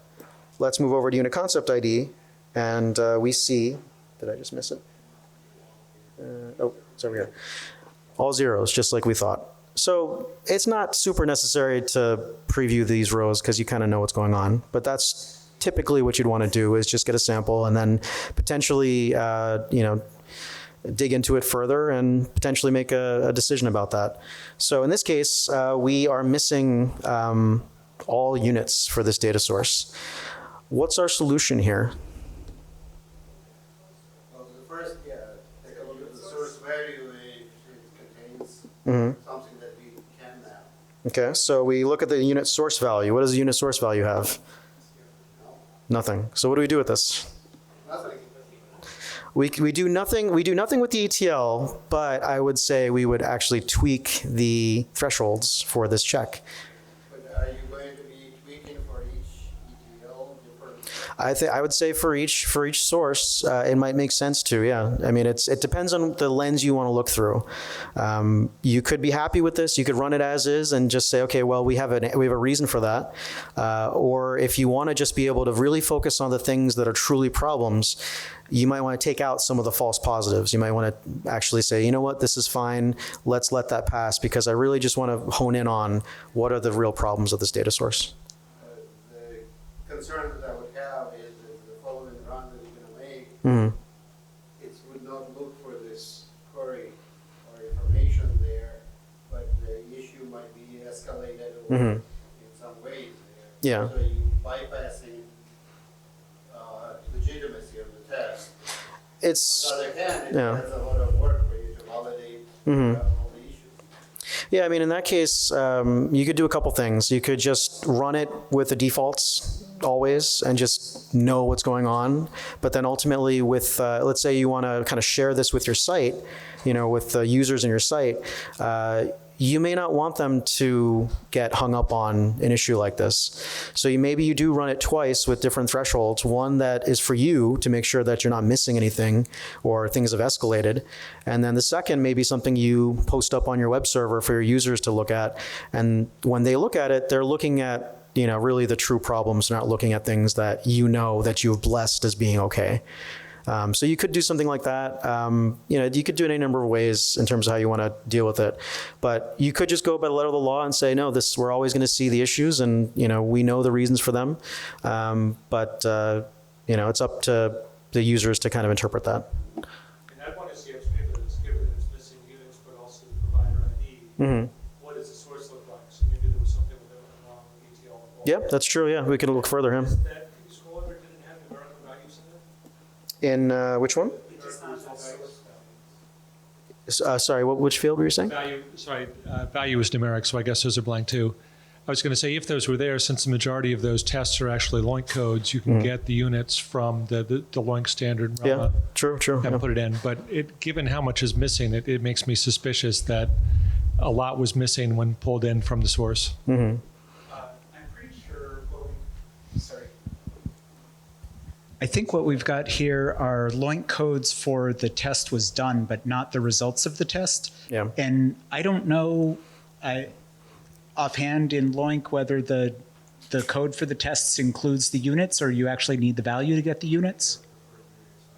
Let's move over to unit concept ID, and we see, did I just miss it? Oh, it's over here. All zeros, just like we thought. So it's not super necessary to preview these rows because you kind of know what's going on, but that's typically what you'd want to do, is just get a sample and then potentially, dig into it further and potentially make a decision about that. So in this case, we are missing all units for this data source. What's our solution here? Well, the first, take a look at the source value if it contains something that we can map. Okay, so we look at the unit source value. What does the unit source value have? Nothing. So what do we do with this? Nothing. We do nothing with the ETL, but I would say we would actually tweak the thresholds for this check. But are you going to be tweaking for each ETL different? I would say for each source, it might make sense to, yeah. I mean, it depends on the lens you want to look through. You could be happy with this. You could run it as is and just say, okay, well, we have a reason for that. Or if you want to just be able to really focus on the things that are truly problems, you might want to take out some of the false positives. You might want to actually say, you know what, this is fine. Let's let that pass, because I really just want to hone in on what are the real problems of this data source. The concern that I would have is that the following run that you're going to make, it would not look for this query or information there, but the issue might be escalated or in some ways there. Yeah. So you bypassing legitimacy of the test. It's, On the other hand, yeah. that's a lot of work for you to validate all the issues. Yeah, I mean, in that case, you could do a couple things. You could just run it with the defaults always and just know what's going on. But then ultimately with, let's say you want to kind of share this with your site, with the users in your site, you may not want them to get hung up on an issue like this. So maybe you do run it twice with different thresholds, one that is for you to make sure that you're not missing anything or things have escalated. And then the second may be something you post up on your web server for your users to look at. And when they look at it, they're looking at really the true problems, not looking at things that that you've blessed as being okay. So you could do something like that. You could do it any number of ways in terms of how you want to deal with it. But you could just go by the letter of the law and say, no, we're always going to see the issues, and we know the reasons for them. But it's up to the users to kind of interpret that. And I want to see given that it's missing units, but also the provider ID. Mm-hmm. What does the source look like? So maybe there was something with the wrong ETL involved. Yeah, that's true. Yeah, we can look further. Can you scroll over? Did it have numerical values in there? In which one? Sorry, which field were you saying? Value is numeric, so I guess those are blank too. I was going to say, if those were there, since the majority of those tests are actually LOINC codes, you can get the units from the LOINC standard. Yeah, true. And put it in. But given how much is missing, it makes me suspicious that a lot was missing when pulled in from the source. Mm-hmm. I'm pretty sure I think what we've got here are LOINC codes for the test was done, but not the results of the test. Yeah. And I don't know offhand in LOINC whether the code for the tests includes the units, or you actually need the value to get the units.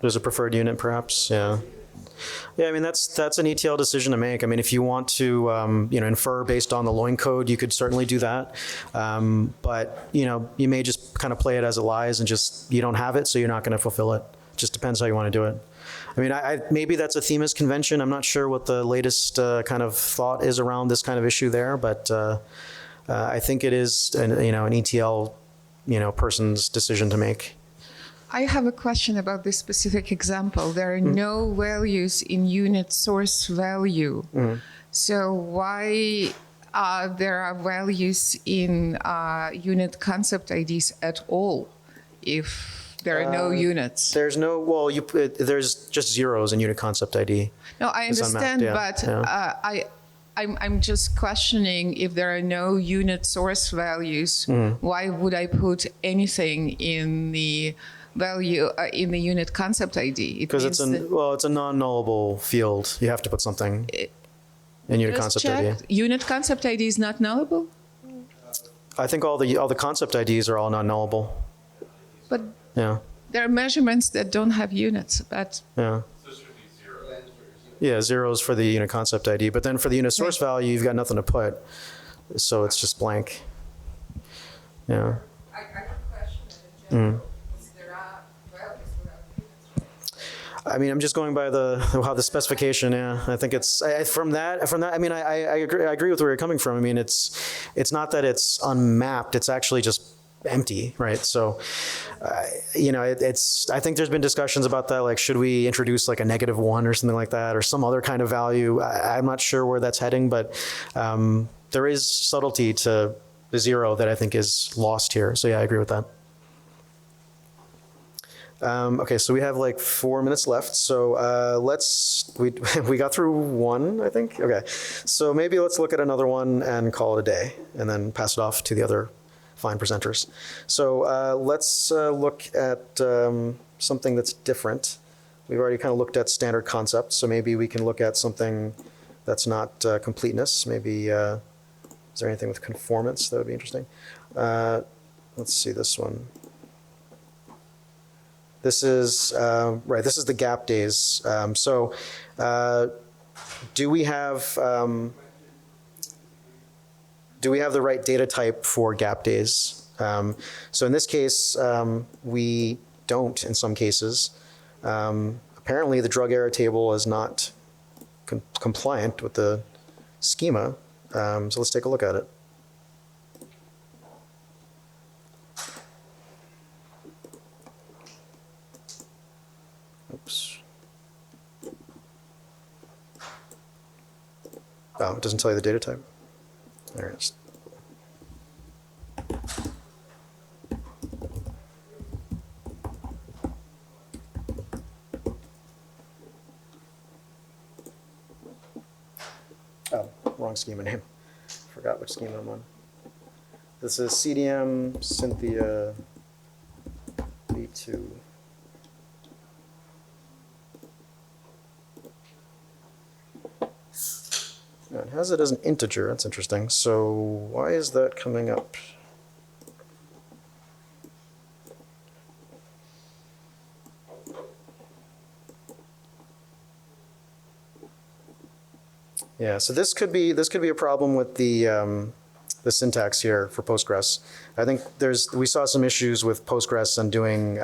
There's a preferred unit, perhaps. Yeah. Yeah, I mean, that's an ETL decision to make. I mean, if you want to, infer based on the LOINC code, you could certainly do that. But, you may just kind of play it as it lies and you don't have it, so you're not going to fulfill it. Just depends how you want to do it. I mean, maybe that's a Themis convention. I'm not sure what the latest kind of thought is around this kind of issue there, but I think it is an ETL, person's decision to make. I have a question about this specific example. There are no values in unit source value. So why there are values in unit concept IDs at all if there are no units? There's no, there's just zeros in unit concept ID. No, I understand, but I'm just questioning if there are no unit source values, why would I put anything in the value in the unit concept ID? Because it's a non-nullable field. You have to put something in unit concept ID. Unit concept ID is not nullable? I think all the concept IDs are all non-nullable. But yeah, there are measurements that don't have units. But yeah. Yeah, zeros for the unit concept ID, but then for the unit source value, you've got nothing to put, so it's just blank. Yeah. I have a question in general. There are values without units. I mean, I'm just going by how the specification. Yeah, I think it's from that. I mean, I agree with where you're coming from. I mean, it's not that it's unmapped. It's actually just empty, right? So, I think there's been discussions about that. Like, should we introduce like a -1 or something like that, or some other kind of value? I'm not sure where that's heading, but there is subtlety to the zero that I think is lost here. So yeah, I agree with that. Okay, so we have like 4 minutes left. So we got through one, I think. Okay, so maybe let's look at another one and call it a day, and then pass it off to the other fine presenters. So let's look at something that's different. We've already kind of looked at standard concepts, so maybe we can look at something that's not completeness. Maybe, is there anything with conformance that would be interesting? Let's see this one. This is, right, this is the gap days. Do we have the right data type for gap days? So in this case, we don't in some cases. Apparently the drug error table is not compliant with the schema. So let's take a look at it. Oops. Oh, it doesn't tell you the data type. There it is. Oh, wrong schema name. Forgot which schema I'm on. This is CDM Cynthia V2. Now, it has it as an integer. That's interesting. So why is that coming up? Yeah, so this could be a problem with the syntax here for Postgres. I think we saw some issues with Postgres and doing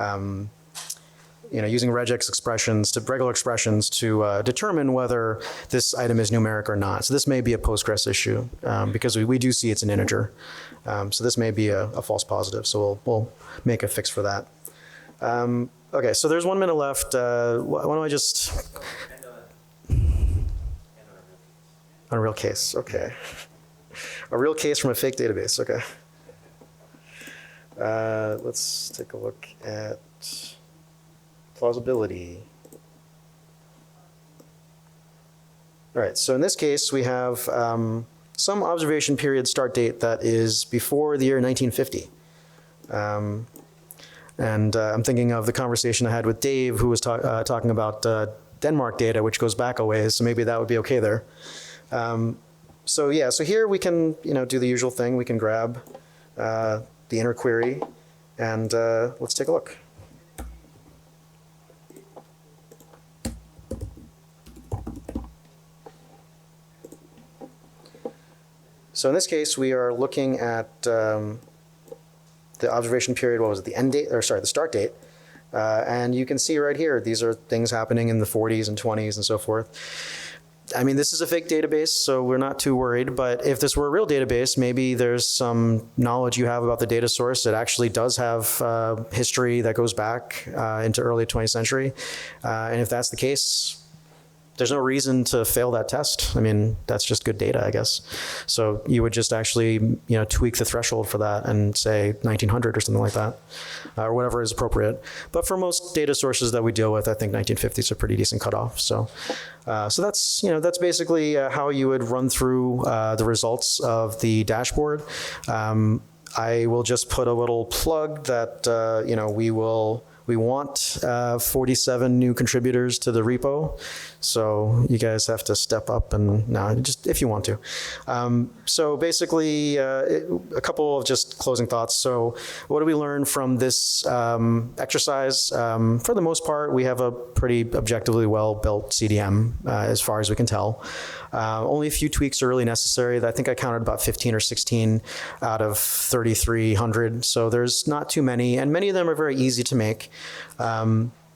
using regex expressions regular expressions to determine whether this item is numeric or not. So this may be a Postgres issue because we do see it's an integer. So this may be a false positive. So we'll make a fix for that. Okay, so there's 1 minute left. Why don't I just on a real case? Okay, a real case from a fake database. Okay, let's take a look at plausibility. All right, so in this case, we have some observation period start date that is before the year 1950. And I'm thinking of the conversation I had with Dave, who was talking about Denmark data, which goes back a ways, so maybe that would be okay there. So yeah, so here we can do the usual thing. We can grab the inner query, and let's take a look. So in this case, we are looking at the observation period. What was it? The end date, or sorry, the start date. And you can see right here, these are things happening in the 40s and 20s and so forth. I mean, this is a fake database, so we're not too worried. But if this were a real database, maybe there's some knowledge you have about the data source. It actually does have history that goes back into early 20th century. And if that's the case, there's no reason to fail that test. I mean, that's just good data, I guess. So you would just actually, tweak the threshold for that and say 1900 or something like that, or whatever is appropriate. But for most data sources that we deal with, I think 1950 is a pretty decent cutoff. So, so that's basically how you would run through the results of the dashboard. I will just put a little plug that we want 47 new contributors to the repo. So you guys have to step up just if you want to. So basically, a couple of just closing thoughts. So what do we learn from this exercise? For the most part, we have a pretty objectively well-built CDM as far as we can tell. Only a few tweaks are really necessary. I think I counted about 15 or 16 out of 3,300. So there's not too many, and many of them are very easy to make.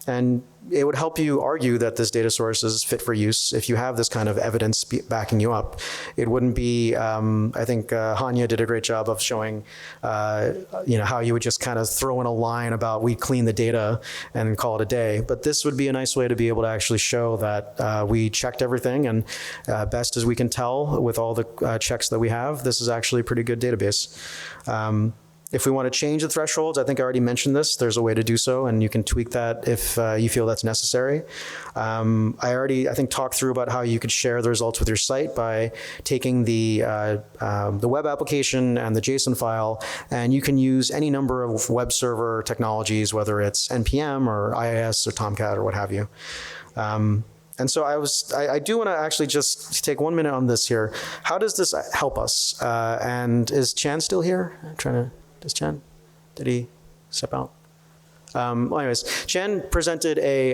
And it would help you argue that this data source is fit for use if you have this kind of evidence backing you up. It wouldn't be, I think Hanya did a great job of showing, how you would just kind of throw in a line about we clean the data and call it a day. But this would be a nice way to be able to actually show that we checked everything, and best as we can tell with all the checks that we have, this is actually a pretty good database. If we want to change the thresholds, I think I already mentioned this, there's a way to do so, and you can tweak that if you feel that's necessary. I think, talked through about how you could share the results with your site by taking the web application and the JSON file, and you can use any number of web server technologies, whether it's NPM or IIS or Tomcat or what have you. And so I do want to actually just take 1 minute on this here. How does this help us? And is Chan still here? Does Chan? Did he step out? Well, anyways, Chan presented a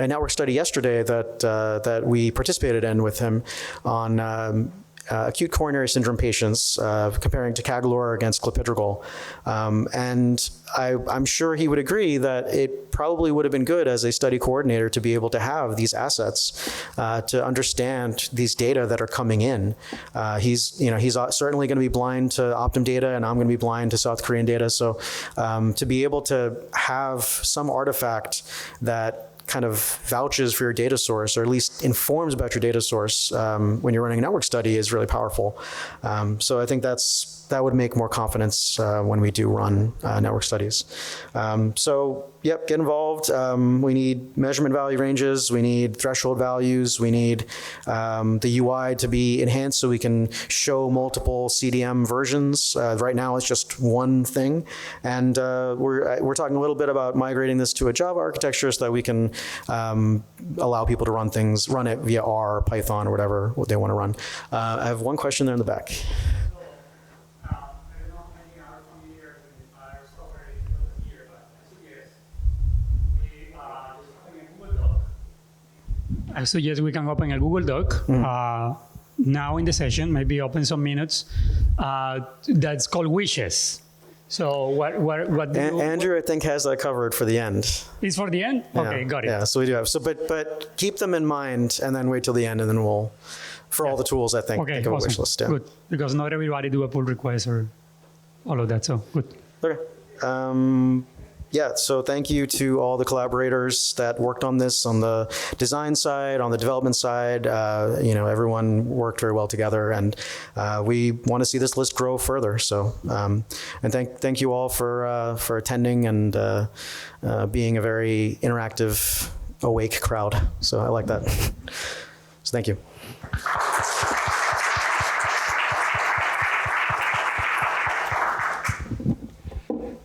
network study yesterday that we participated in with him on acute coronary syndrome patients, comparing ticagrelor against clopidogrel. And I'm sure he would agree that it probably would have been good as a study coordinator to be able to have these assets to understand these data that are coming in. He's certainly going to be blind to Optum data, and I'm going to be blind to South Korean data. So to be able to have some artifact that kind of vouches for your data source, or at least informs about your data source when you're running a network study, is really powerful. So I think that's that would make more confidence when we do run network studies. So, yep, get involved. We need measurement value ranges. We need threshold values. We need the UI to be enhanced so we can show multiple CDM versions. Right now, it's just one thing. And we're talking a little bit about migrating this to a Java architecture so that we can allow people to run it via R, Python, or whatever they want to run. I have one question there in the back. I suggest we can open a Google Doc now in the session, maybe open some minutes. That's called wishes. So what do you, Andrew, I think, has that covered for the end. It's for the end? Yeah, Okay, got it. Yeah, so we do have. So, but keep them in mind, and then wait till the end, and then we'll, for all the tools, I think, Okay, think of a awesome. wish list. Yeah. Good, because not everybody do a pull request or all of that, so good. Okay. Yeah, so thank you to all the collaborators that worked on this, on the design side, on the development side. Everyone worked very well together, and we want to see this list grow further. So, and thank you all for attending and being a very interactive, awake crowd. So I like that. So thank you.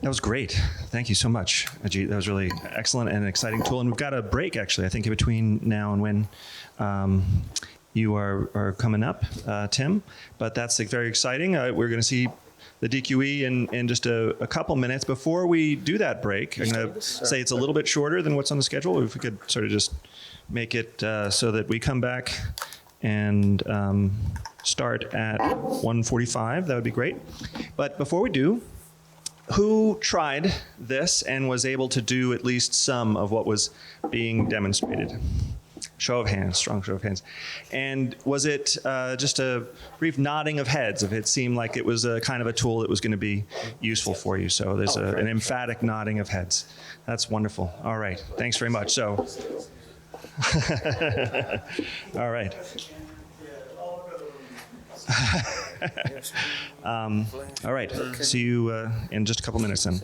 That was great. Thank you so much, Ajit. That was really excellent and an exciting tool. And we've got a break, actually, I think, in between now and when you are coming up, Tim. But that's very exciting. We're going to see the DQE in just a couple minutes. Before we do that break, I'm going to say it's a little bit shorter than what's on the schedule. If we could sort of just make it so that we come back and start at 1:45, that would be great. But before we do, who tried this and was able to do at least some of what was being demonstrated? Show of hands, strong show of hands. And was it just a brief nodding of heads if it seemed like it was a kind of a tool that was going to be useful for you? So there's an emphatic nodding of heads. That's wonderful. All right. Thanks very much. So, all right. All right. See you in just a couple minutes then.